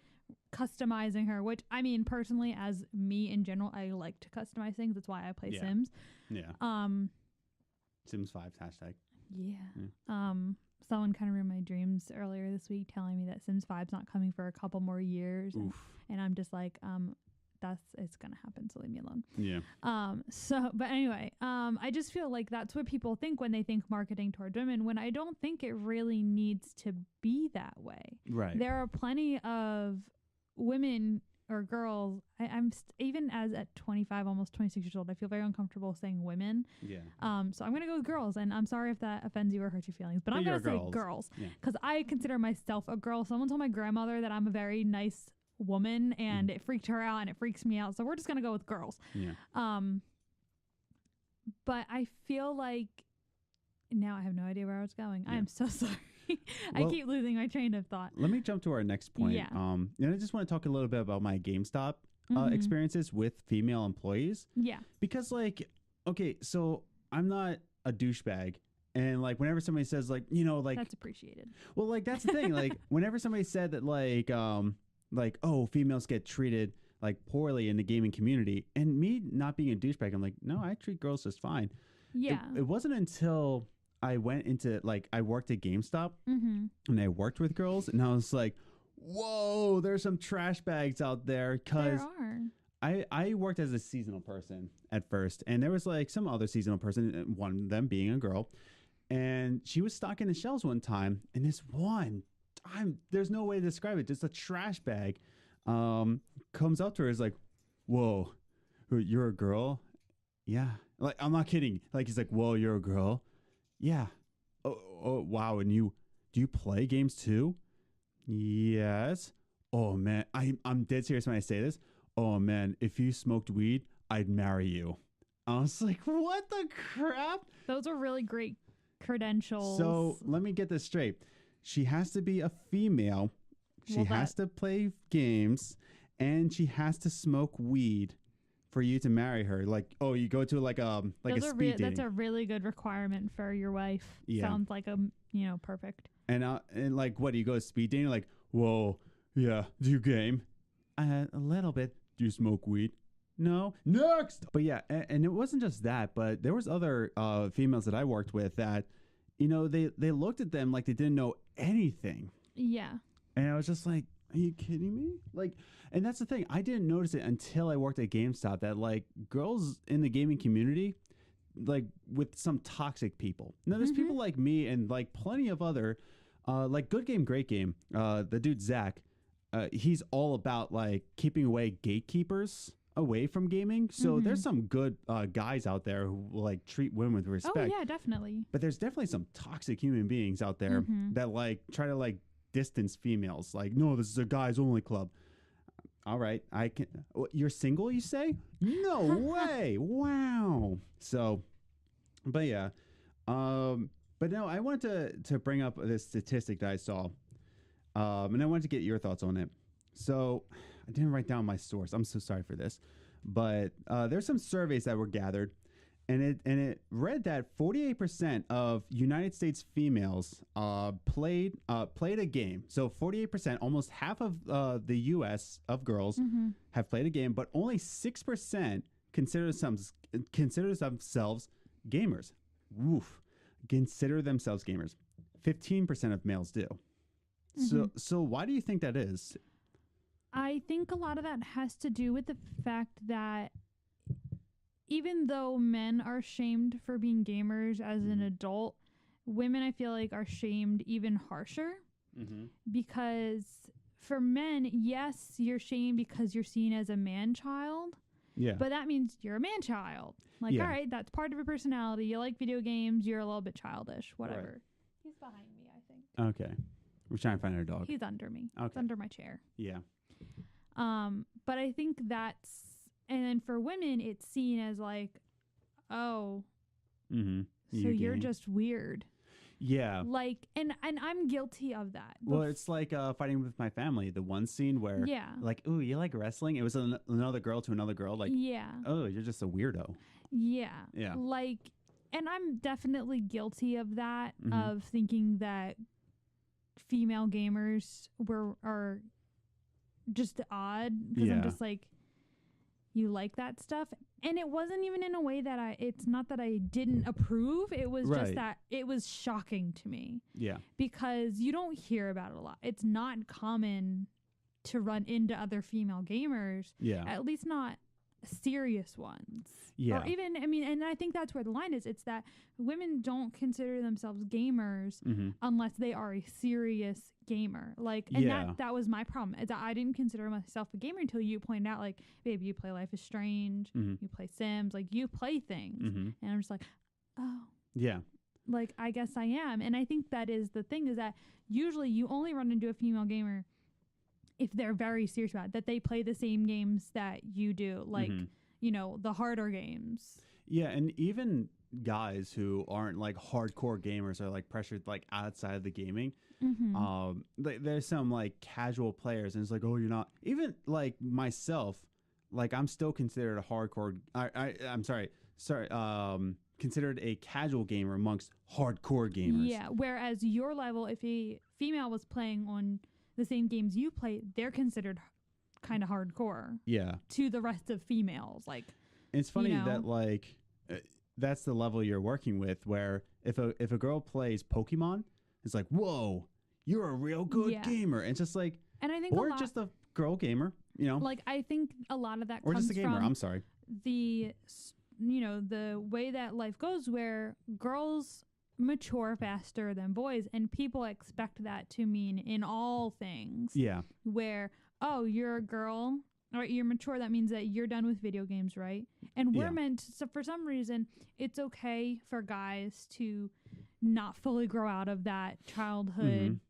customizing her, which I mean, personally, as me in general, I like to customize things. That's why I play Sims. Yeah. Sims 5 hashtag. Yeah. Someone kind of ruined my dreams earlier this week, telling me that Sims 5's not coming for a couple more years, and I'm just like, it's gonna happen, so leave me alone. Yeah. But anyway, I just feel like that's what people think when they think marketing towards women, when I don't think it really needs to be that way. Right. There are plenty of women or girls. Even as at 25, almost 26 years old, I feel very uncomfortable saying women. Yeah. So I'm gonna go with girls, and I'm sorry if that offends you or hurts your feelings, but I'm gonna say girls because I consider myself a girl. Someone told my grandmother that I'm a very nice woman, and it freaked her out, and it freaks me out. So we're just gonna go with girls. Yeah. But I feel like now I have no idea where I was going. I am so sorry. Well, I keep losing my train of thought. Let me jump to our next point. Yeah. And I just want to talk a little bit about my GameStop experiences with female employees. Yeah. Because like, okay, so I'm not a douchebag. And like whenever somebody says like, you know, like that's appreciated. Well, like that's the thing. Like whenever somebody said that like, oh, females get treated like poorly in the gaming community, and me not being a douchebag, I'm like, no, I treat girls just fine. Yeah. It wasn't until I went into like I worked at GameStop and I worked with girls, and I was like, whoa, there's some trash bags out there. Because I worked as a seasonal person at first, and there was like some other seasonal person, one of them being a girl, and she was stocking the shelves one time, and this one time, there's no way to describe it, just a trash bag comes up to her, is like, whoa, you're a girl? Yeah. Like, I'm not kidding. Like, he's like, whoa, you're a girl? Yeah. Oh, wow. And do you play games too? Yes. Oh man, I'm dead serious when I say this. Oh man, if you smoked weed, I'd marry you. I was like, what the crap? Those are really great credentials. So let me get this straight. She has to be a female. She has to play games, and she has to smoke weed for you to marry her. Like, oh, you go to like a speed dating. That's a really good requirement for your wife. Yeah. Sounds like perfect. And like, what do you go to speed dating? Like, whoa, yeah, do you game? A little bit. Do you smoke weed? No. Next. But yeah, and it wasn't just that, but there was other females that I worked with that, you know, they looked at them like they didn't know anything. Yeah. And I was just like, are you kidding me? Like, and that's the thing. I didn't notice it until I worked at GameStop that like girls in the gaming community, like with some toxic people. Now there's people like me and like plenty of other, like Good Game, Great Game. The dude, Zach, he's all about like keeping away gatekeepers away from gaming. So there's some good guys out there who will like treat women with respect. Oh yeah, definitely. But there's definitely some toxic human beings out there that like try to like distance females. Like, no, this is a guys only club. All right, I can. You're single, you say? No way! Wow. So, but yeah, but no, I wanted to bring up this statistic that I saw, and I wanted to get your thoughts on it. So, I didn't write down my source. I'm so sorry for this, but there's some surveys that were gathered, and it read that 48% of United States females played a game. So 48%, almost half of the U.S. of girls have played a game, but only 6% consider themselves gamers. Woof, consider themselves gamers. 15% of males do. So why do you think that is? I think a lot of that has to do with the fact that even though men are shamed for being gamers as an adult, women, I feel like, are shamed even harsher. Because for men, yes, you're shamed because you're seen as a man-child. Yeah. But that means you're a man-child. Like, all right, that's part of your personality. You like video games. You're a little bit childish. Whatever. Right. He's behind me, I think. Okay. We're trying to find our dog. He's under me. Okay. He's under my chair. Yeah. But I think that's... And then for women, it's seen as like, oh, so you're just weird. Yeah. Like, and I'm guilty of that. Well, it's like fighting with my family. The one scene where, like, ooh, you like wrestling? It was another girl to another girl. Like, oh, you're just a weirdo. Yeah. Yeah. Like, and I'm definitely guilty of that, of thinking that female gamers are just odd. Because I'm just like, you like that stuff. And it wasn't even in a way that it's not that I didn't approve. It was just that it was shocking to me. Yeah. Because you don't hear about it a lot. It's not common to run into other female gamers. Yeah. At least not serious ones. Yeah. Or even, I mean, and I think that's where the line is. It's that women don't consider themselves gamers unless they are a serious gamer. Like, and that was my problem. Is that I didn't consider myself a gamer until you pointed out, like, babe, you play Life is Strange, you play Sims, like, you play things. And I'm just like, oh. Yeah. Like, I guess I am. And I think that is the thing, is that usually you only run into a female gamer if they're very serious about it, that they play the same games that you do, like, you know, the harder games. Yeah, and even guys who aren't like hardcore gamers are like pressured like outside of the gaming. There's some like casual players, and it's like, oh, you're not. Even like myself, like I'm still considered a hardcore. I'm sorry, considered a casual gamer amongst hardcore gamers. Yeah, whereas your level, if a female was playing on the same games you play, they're considered kind of hardcore. Yeah. To the rest of females, like. It's funny that like that's the level you're working with. Where if a girl plays Pokemon, it's like, whoa, you're a real good gamer. And it's just like, and I think or just a girl gamer, you know. Like I think a lot of that or comes just a gamer. from I'm sorry. The the way that life goes, where girls mature faster than boys, and people expect that to mean in all things. Yeah. Where, oh, you're a girl, or you're mature, that means that you're done with video games, right? And we're meant to, so for some reason, it's okay for guys to not fully grow out of that childhood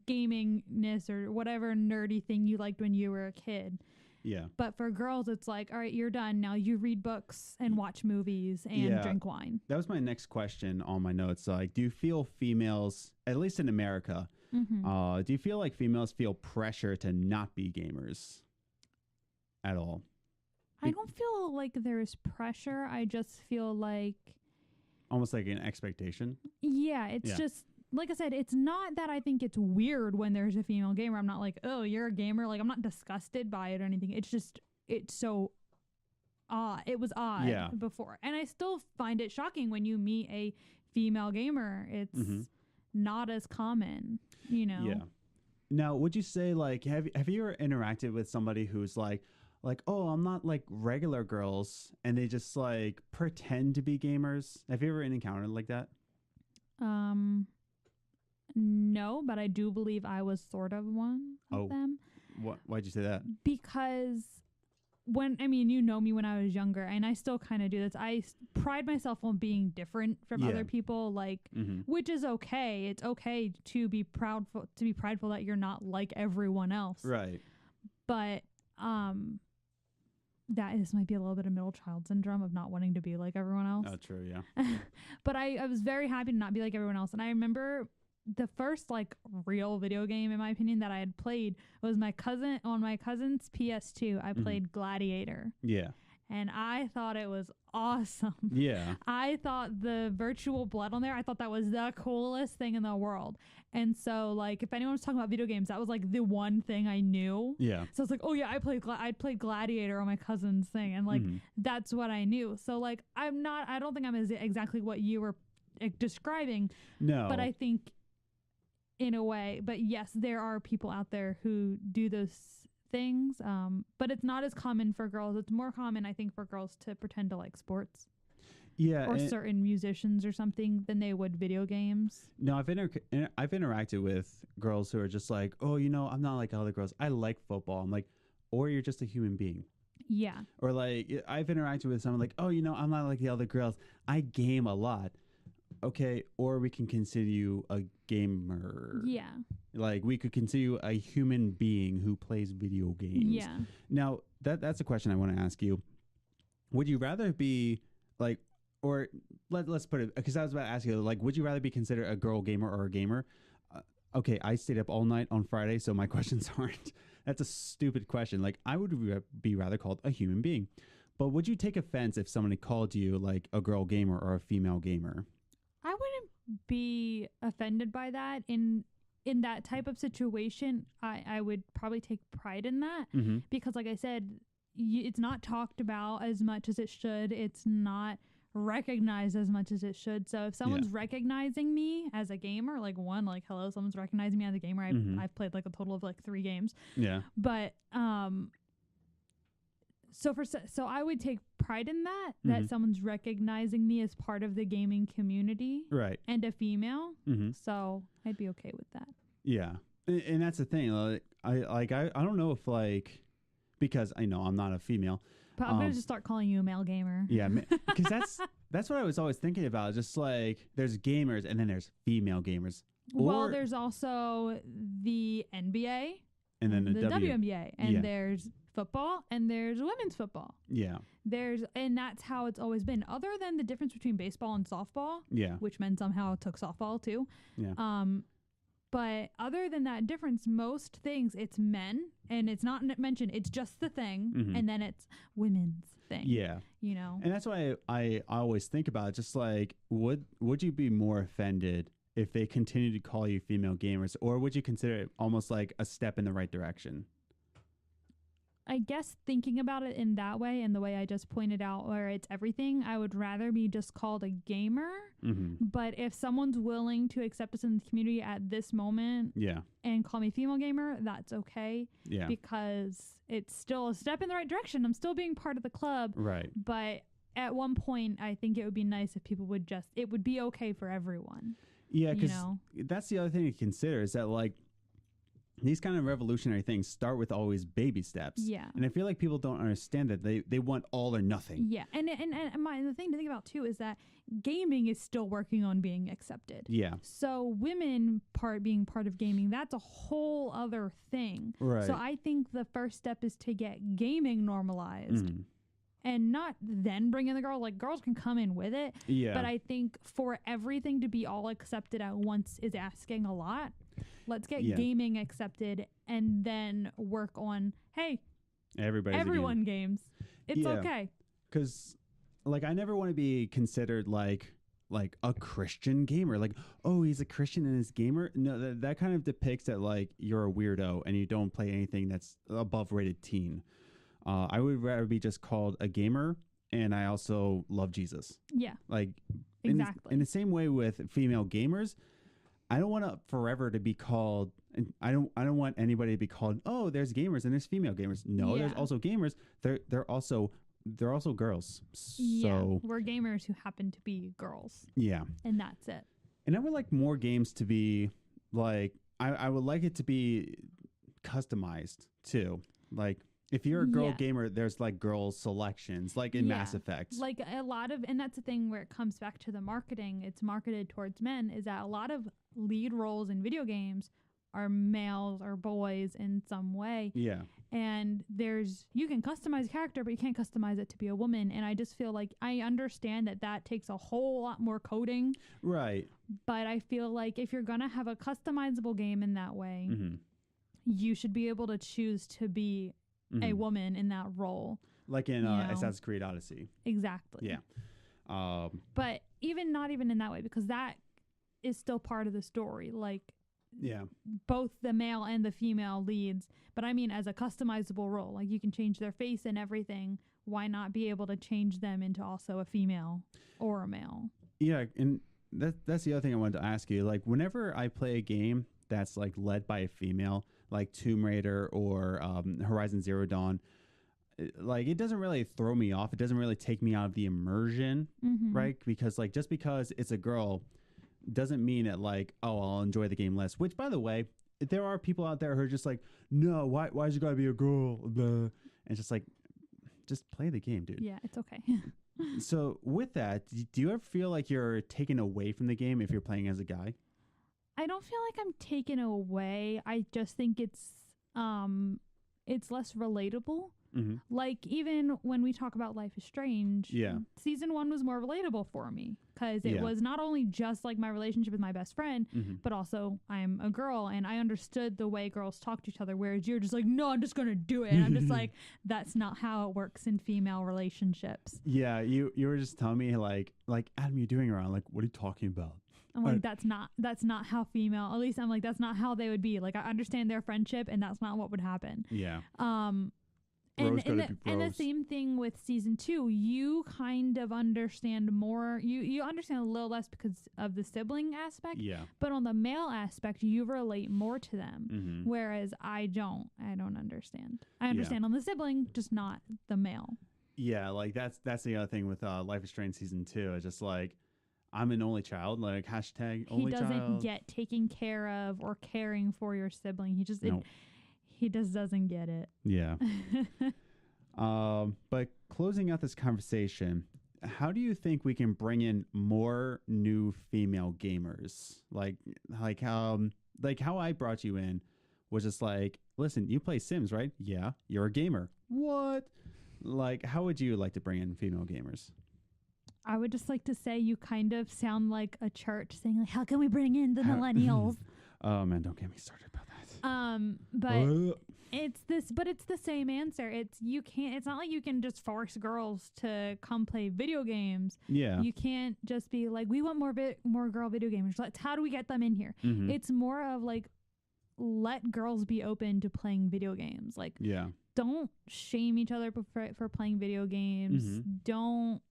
gamingness or whatever nerdy thing you liked when you were a kid. Yeah. But for girls, it's like, all right, you're done. Now you read books and watch movies and drink wine. That was my next question on my notes. Like, do you feel females, at least in America, do you feel like females feel pressure to not be gamers at all? I don't feel like there's pressure. I just feel like... almost like an expectation? Yeah, it's just... Like I said, it's not that I think it's weird when there's a female gamer. I'm not like, oh, you're a gamer. Like, I'm not disgusted by it or anything. It's just, it's so odd. It was odd before. And I still find it shocking when you meet a female gamer. It's not as common, you know? Yeah. Now, would you say, like, have you ever interacted with somebody who's like, oh, I'm not like regular girls, and they just, like, pretend to be gamers? Have you ever encountered like that? No, but I do believe I was sort of one of them. Why'd you say that? Because you know me when I was younger, and I still kind of do this. I pride myself on being different from other people, like, which is okay. It's okay to be prideful that you're not like everyone else. Right. But, this might be a little bit of middle child syndrome of not wanting to be like everyone else. Oh, true. Yeah. But I was very happy to not be like everyone else. And I remember the first like real video game, in my opinion, that I had played was on my cousin's PS2. I played Gladiator. Yeah. And I thought it was awesome. Yeah. I thought the virtual blood on there, I thought that was the coolest thing in the world. And so, like, if anyone was talking about video games, that was like the one thing I knew. Yeah. So I was like, oh yeah, I played Gladiator on my cousin's thing, and like that's what I knew. So like, I don't think I'm exactly what you were describing. No. But I think, in a way, but yes, there are people out there who do those things, but it's not as common for girls. It's more common, I think, for girls to pretend to like sports, or certain musicians or something, than they would video games. No, I've interacted with girls who are just like, oh, I'm not like other girls. I like football. I'm like, or you're just a human being. Yeah. Or like, I've interacted with someone like, oh, I'm not like the other girls. I game a lot. Okay, or we can consider you a gamer. Yeah. Like, we could consider you a human being who plays video games. Yeah. Now, that's a question I want to ask you. Would you rather be, like, or let's put it, because I was about to ask you, like, would you rather be considered a girl gamer or a gamer? Okay, I stayed up all night on Friday, so my questions aren't. That's a stupid question. Like, I would be rather called a human being. But would you take offense if somebody called you, like, a girl gamer or a female gamer? I wouldn't be offended by that. In that type of situation, I would probably take pride in that, because, like I said, it's not talked about as much as it should. It's not recognized as much as it should. So if someone's recognizing me as a gamer, like, hello, someone's recognizing me as a gamer. I've played like a total of like 3 games. Yeah. But So I would take pride in that someone's recognizing me as part of the gaming community, right? And a female, so I'd be okay with that. Yeah, and that's the thing. Like, I don't know if, like, because I know I'm not a female, but I'm gonna just start calling you a male gamer. Yeah, because that's what I was always thinking about. Just like, there's gamers and then there's female gamers. Well, there's also the NBA and then the WNBA, and there's football and there's women's football. Yeah. And that's how it's always been. Other than the difference between baseball and softball, which men somehow took softball too. Yeah. But other than that difference, most things it's men, and it's not mentioned. It's just the thing, and then it's women's thing. Yeah. And that's why I always think about it, just like, would you be more offended if they continue to call you female gamers, or would you consider it almost like a step in the right direction? I guess thinking about it in that way, and the way I just pointed out, where it's everything, I would rather be just called a gamer. But if someone's willing to accept us in the community at this moment, and call me female gamer, that's okay. Yeah. Because it's still a step in the right direction. I'm still being part of the club. Right. But at one point, I think it would be nice if people would it would be okay for everyone. Yeah, because that's the other thing to consider, is that, like, these kind of revolutionary things start with always baby steps. Yeah. And I feel like people don't understand that they want all or nothing. Yeah. And the thing to think about too is that gaming is still working on being accepted. Yeah. So women being part of gaming, that's a whole other thing. Right. So I think the first step is to get gaming normalized. And not then bring in the girl. Like, girls can come in with it. Yeah. But I think for everything to be all accepted at once is asking a lot. Let's get gaming accepted and then work on, hey, everyone games. It's okay. Because, like, I never want to be considered like a Christian gamer. Like, oh, he's a Christian and he's gamer. No, that kind of depicts that, like, you're a weirdo and you don't play anything that's above rated teen. I would rather be just called a gamer, and I also love Jesus. Yeah. Like, exactly. In the same way with female gamers, I don't want to forever to be called, and I don't want anybody to be called, oh, there's gamers and there's female gamers. No, there's also gamers. They're also girls. So we're gamers who happen to be girls. Yeah. And that's it. And I would like more games to be like, I would like it to be customized too. Like, If you're a girl gamer, there's like girl selections, like in Mass Effect. Like a lot of, and that's the thing where it comes back to the marketing. It's marketed towards men. Is that a lot of lead roles in video games are males or boys in some way. Yeah. And you can customize a character, but you can't customize it to be a woman. And I just feel like I understand that takes a whole lot more coding. Right. But I feel like if you're going to have a customizable game in that way, you should be able to choose to be a woman in that role. Like in Assassin's Creed Odyssey. Exactly. Yeah. But not even in that way, because that is still part of the story. Like, both the male and the female leads. But I mean, as a customizable role, like you can change their face and everything. Why not be able to change them into also a female or a male? Yeah. And that's the other thing I wanted to ask you. Like, whenever I play a game that's like led by a female, like Tomb Raider or Horizon Zero Dawn, like it doesn't really throw me off. It doesn't really take me out of the immersion, right? Because like just because it's a girl doesn't mean that like, oh, I'll enjoy the game less. Which, by the way, there are people out there who are just like, no, why is it gotta be a girl? Blah. And it's just like, just play the game, dude. Yeah, it's okay. So with that, do you ever feel like you're taken away from the game if you're playing as a guy? I don't feel like I'm taken away. I just think it's less relatable. Like even when we talk about Life is Strange, season 1 was more relatable for me because it was not only just like my relationship with my best friend, but also I'm a girl and I understood the way girls talk to each other. Whereas you're just like, no, I'm just gonna do it. And I'm just like, that's not how it works in female relationships. Yeah, you were just telling me like Adam, you're doing around. Like, what are you talking about? I'm like, that's not how female. At least I'm like, that's not how they would be. Like, I understand their friendship, and that's not what would happen. Yeah. And the same thing with season 2. You kind of understand more. You understand a little less because of the sibling aspect. Yeah. But on the male aspect, you relate more to them. Whereas I don't understand. I understand on the sibling, just not the male. Yeah, like that's the other thing with Life is Strange season 2. It's just like, I'm an only child, like hashtag only child. He doesn't get taken care of or caring for your sibling. He just doesn't get it. Yeah. But closing out this conversation, how do you think we can bring in more new female gamers? Like how I brought you in was just like, listen, you play Sims, right? Yeah, you're a gamer. What? Like, how would you like to bring in female gamers? I would just like to say you kind of sound like a church saying like, how can we bring in the millennials? Oh man, don't get me started about that. But it's the same answer. It's not like you can just force girls to come play video games. Yeah. You can't just be like, we want more girl video gamers. How do we get them in here? It's more of like, let girls be open to playing video games. Like, don't shame each other for playing video games. Don't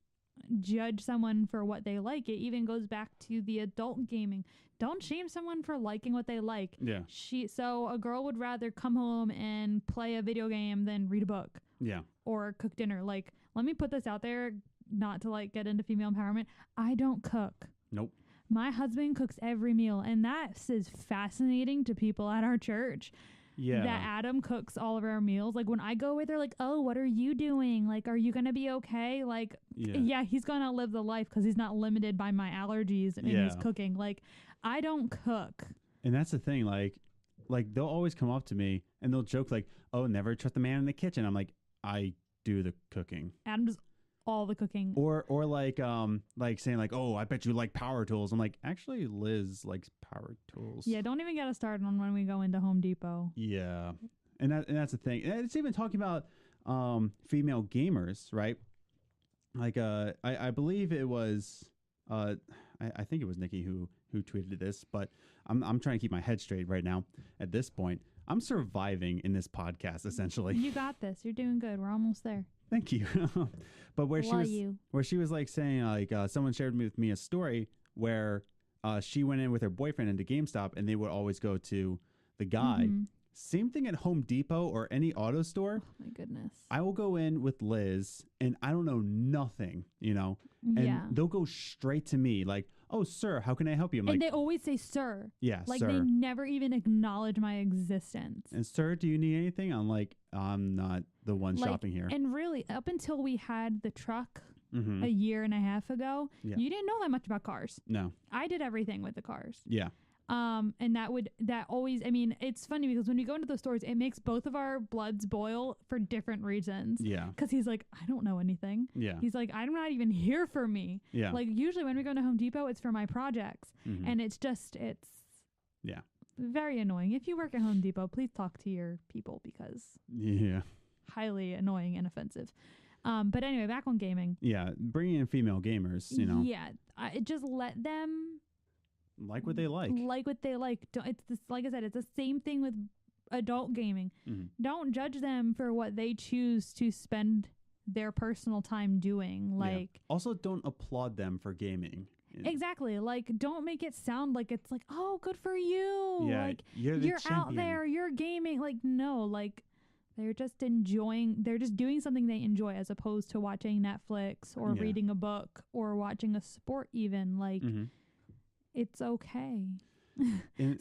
judge someone for what they like. It even goes back to the adult gaming. Don't shame someone for liking what they like. Yeah. So a girl would rather come home and play a video game than read a book. Yeah. Or cook dinner. Like, let me put this out there, not to like get into female empowerment. I don't cook. Nope. My husband cooks every meal, and that is fascinating to people at our church. Yeah. That Adam cooks all of our meals. Like when I go with her, like, oh, what are you doing? Like, are you going to be okay? Like, yeah, he's going to live the life because he's not limited by my allergies in his cooking. Like, I don't cook. And that's the thing. Like they'll always come up to me and they'll joke like, oh, never trust the man in the kitchen. I'm like, I do the cooking. Adam does all the cooking. Or like saying like, oh, I bet you like power tools. I'm like, actually Liz likes power tools. Yeah, don't even get us started on when we go into Home Depot. Yeah. And that's the thing. And it's even talking about female gamers, right? Like I believe it was I think it was Nikki who tweeted this, but I'm trying to keep my head straight right now at this point. I'm surviving in this podcast essentially. You got this. You're doing good. We're almost there. Thank you. But where she was like saying like someone shared with me a story where she went in with her boyfriend into GameStop and they would always go to the guy. Same thing at Home Depot or any auto store. Oh my goodness. I will go in with Liz and I don't know nothing, you know. And they'll go straight to me like, oh, sir, how can I help you? I'm and like, they always say, sir. Yeah, like, sir. they never even acknowledge my existence. And sir, do you need anything? I'm like, I'm not the one shopping here. And really, up until we had the truck a year and a half ago, you didn't know that much about cars. No. I did everything with the cars. Yeah. And that always, I mean, it's funny because when we go into those stores, it makes both of our bloods boil for different reasons. Yeah. Because he's like, I don't know anything. Yeah. He's like, I'm not even here for me. Yeah. Like, usually when we go to Home Depot, it's for my projects. And it's yeah, very annoying. If you work at Home Depot, please talk to your people because highly annoying and offensive. But anyway, back on gaming. Yeah. Bringing in female gamers, you know. Yeah. Just let them like what they like. Like what they like. It's this, like I said, it's the same thing with adult gaming. Don't judge them for what they choose to spend their personal time doing. Like, also don't applaud them for gaming. Exactly. Like, don't make it sound like it's like, oh, good for you. Yeah, like you're out there, you're gaming. Like, no, like they're just doing something they enjoy as opposed to watching Netflix or reading a book or watching a sport even. Like, it's okay.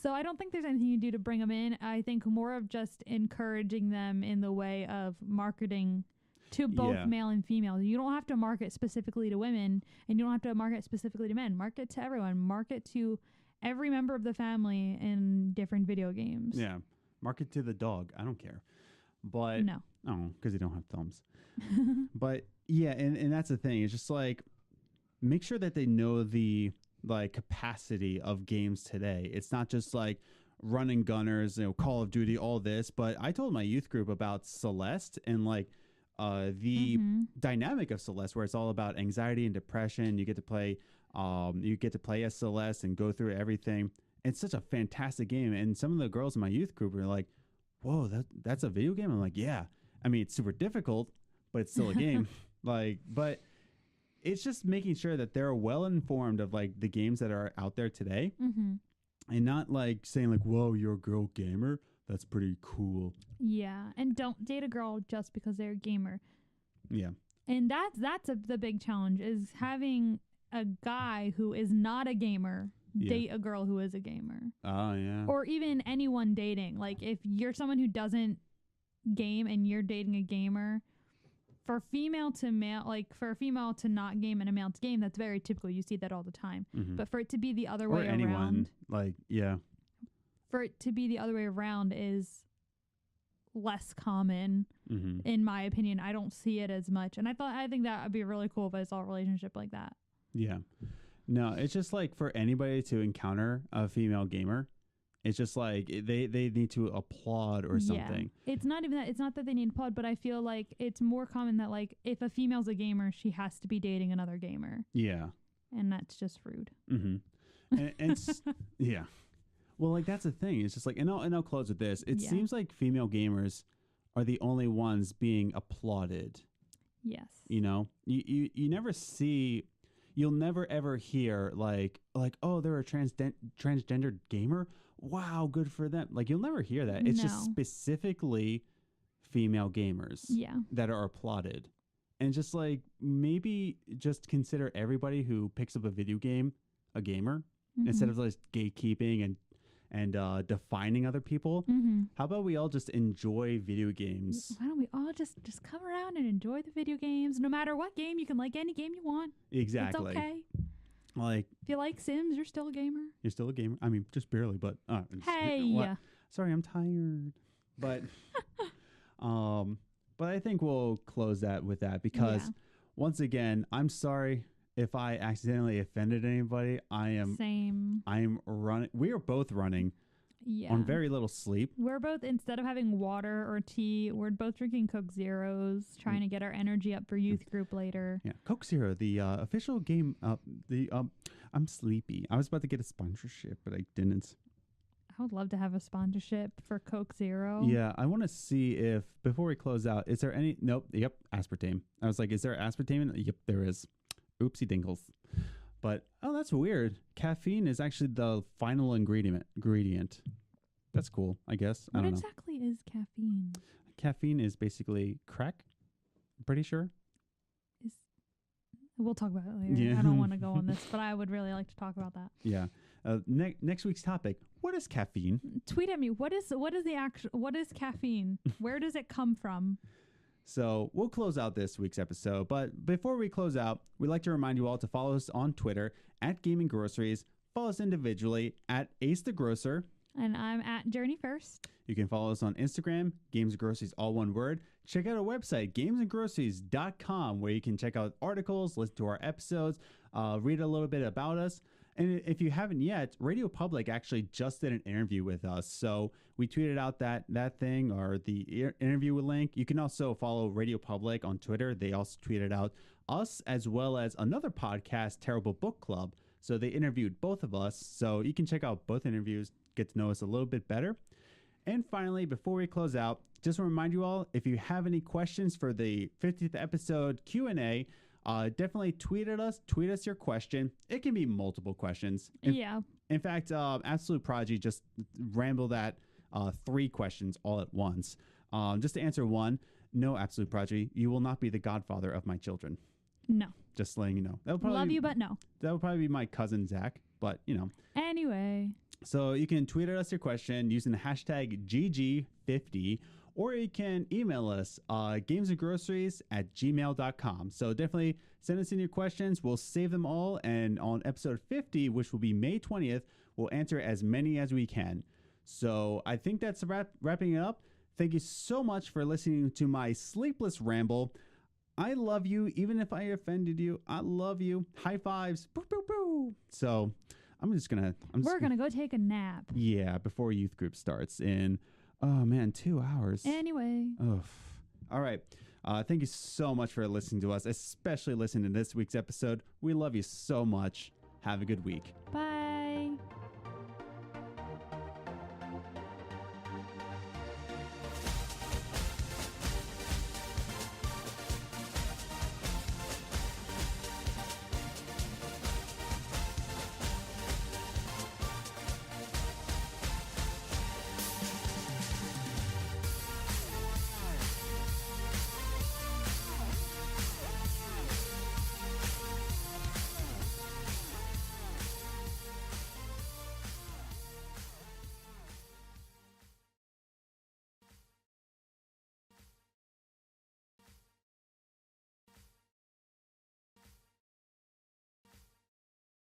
So I don't think there's anything you do to bring them in. I think more of just encouraging them in the way of marketing to both male and female. You don't have to market specifically to women, and you don't have to market specifically to men. Market to everyone. Market to every member of the family in different video games. Yeah. Market to the dog. I don't care. But no. Oh, because you don't have thumbs. But yeah, and that's the thing. It's just like, make sure that they know the like capacity of games today. It's not just like running gunners, Call of Duty, all this. But I told my youth group about Celeste and like the dynamic of Celeste, where it's all about anxiety and depression. You get to play as Celeste and go through everything. It's such a fantastic game. And some of the girls in my youth group were like, whoa, that's a video game? I'm like, yeah. I mean, it's super difficult, but it's still a game. But it's just making sure that they're well informed of like the games that are out there today, and not like saying like, whoa, you're a girl gamer. That's pretty cool. Yeah, and don't date a girl just because they're a gamer. Yeah, and that's the big challenge, is having a guy who is not a gamer date a girl who is a gamer. Oh yeah. Or even anyone dating. Like, if you're someone who doesn't game and you're dating a gamer, for female to male, like for a female to not game and a male to game, that's very typical. You see that all the time. But for it to be the other way around, for it to be the other way around is less common, in my opinion. I don't see it as much, and I think that would be really cool if I saw a relationship like that. Yeah. No, it's just like for anybody to encounter a female gamer, it's just like they need to applaud or something. Yeah. It's not even that. It's not that they need to applaud, but I feel like it's more common that like if a female's a gamer, she has to be dating another gamer. Yeah. And that's just rude. And it's yeah. Well, like that's the thing. It's just like, and I'll close with this. It seems like female gamers are the only ones being applauded. Yes. You never see. You'll never ever hear like oh, they're a transgender gamer. Wow, good for them. Like, you'll never hear that. It's just specifically female gamers that are applauded. And just like, maybe just consider everybody who picks up a video game a gamer instead of like gatekeeping and defining other people. How about we all just enjoy video games? Why don't we all just come around and enjoy the video games? No matter what game, you can like any game you want. Exactly. It's okay. Like, if you like Sims, you're still a gamer. You're still a gamer. I mean, just barely, but hey, sorry, I'm tired. But but I think we'll close that with that, because once again, I'm sorry if I accidentally offended anybody. I'm running. We are both running on very little sleep. We're both, instead of having water or tea, we're both drinking Coke Zeros, trying to get our energy up for youth group later. Yeah, Coke Zero, the official game. I'm sleepy. I was about to get a sponsorship, but I didn't. I would love to have a sponsorship for Coke Zero. Yeah, I want to see if, before we close out, is there any... Nope, yep, aspartame. I was like, is there aspartame? Yep, there is. Oopsie dinkles. But, oh, that's weird. Caffeine is actually the final ingredient. That's cool, I guess. I don't know. What exactly is caffeine? Caffeine is basically crack, I'm pretty sure. We'll talk about it later. Yeah. I don't want to go on this, but I would really like to talk about that. Yeah. Next week's topic. What is caffeine? Tweet at me. What is caffeine? Where does it come from? So we'll close out this week's episode. But before we close out, we'd like to remind you all to follow us on Twitter at Gaming Groceries. Follow us individually at Ace the Grocer. And I'm at Journey First. You can follow us on Instagram, Games and Groceries, all one word. Check out our website, gamesandgroceries.com, where you can check out articles, listen to our episodes, read a little bit about us. And if you haven't yet, Radio Public actually just did an interview with us. So we tweeted out that thing or the interview link. You can also follow Radio Public on Twitter. They also tweeted out us as well as another podcast, Terrible Book Club. So they interviewed both of us. So you can check out both interviews, get to know us a little bit better. And finally, before we close out, just want to remind you all, if you have any questions for the 50th episode Q&A, definitely tweet us your question. It can be multiple questions. In fact, Absolute Prodigy just rambled at 3 questions all at once. Just to answer one, no, Absolute Prodigy, you will not be the godfather of my children. No. Just letting you know. Love you, but no. That would probably be my cousin, Zach, but you know. Anyway. So you can tweet at us your question using the hashtag GG50, or you can email us gamesandgroceries@gmail.com. So definitely send us in your questions. We'll save them all. And on episode 50, which will be May 20th, we'll answer as many as we can. So I think that's wrapping it up. Thank you so much for listening to my sleepless ramble. I love you, even if I offended you. I love you. High fives. Boo, boo, boo. So we're gonna go take a nap. Yeah, before youth group starts in, 2 hours. Anyway. All right. Thank you so much for listening to us, especially listening to this week's episode. We love you so much. Have a good week. Bye.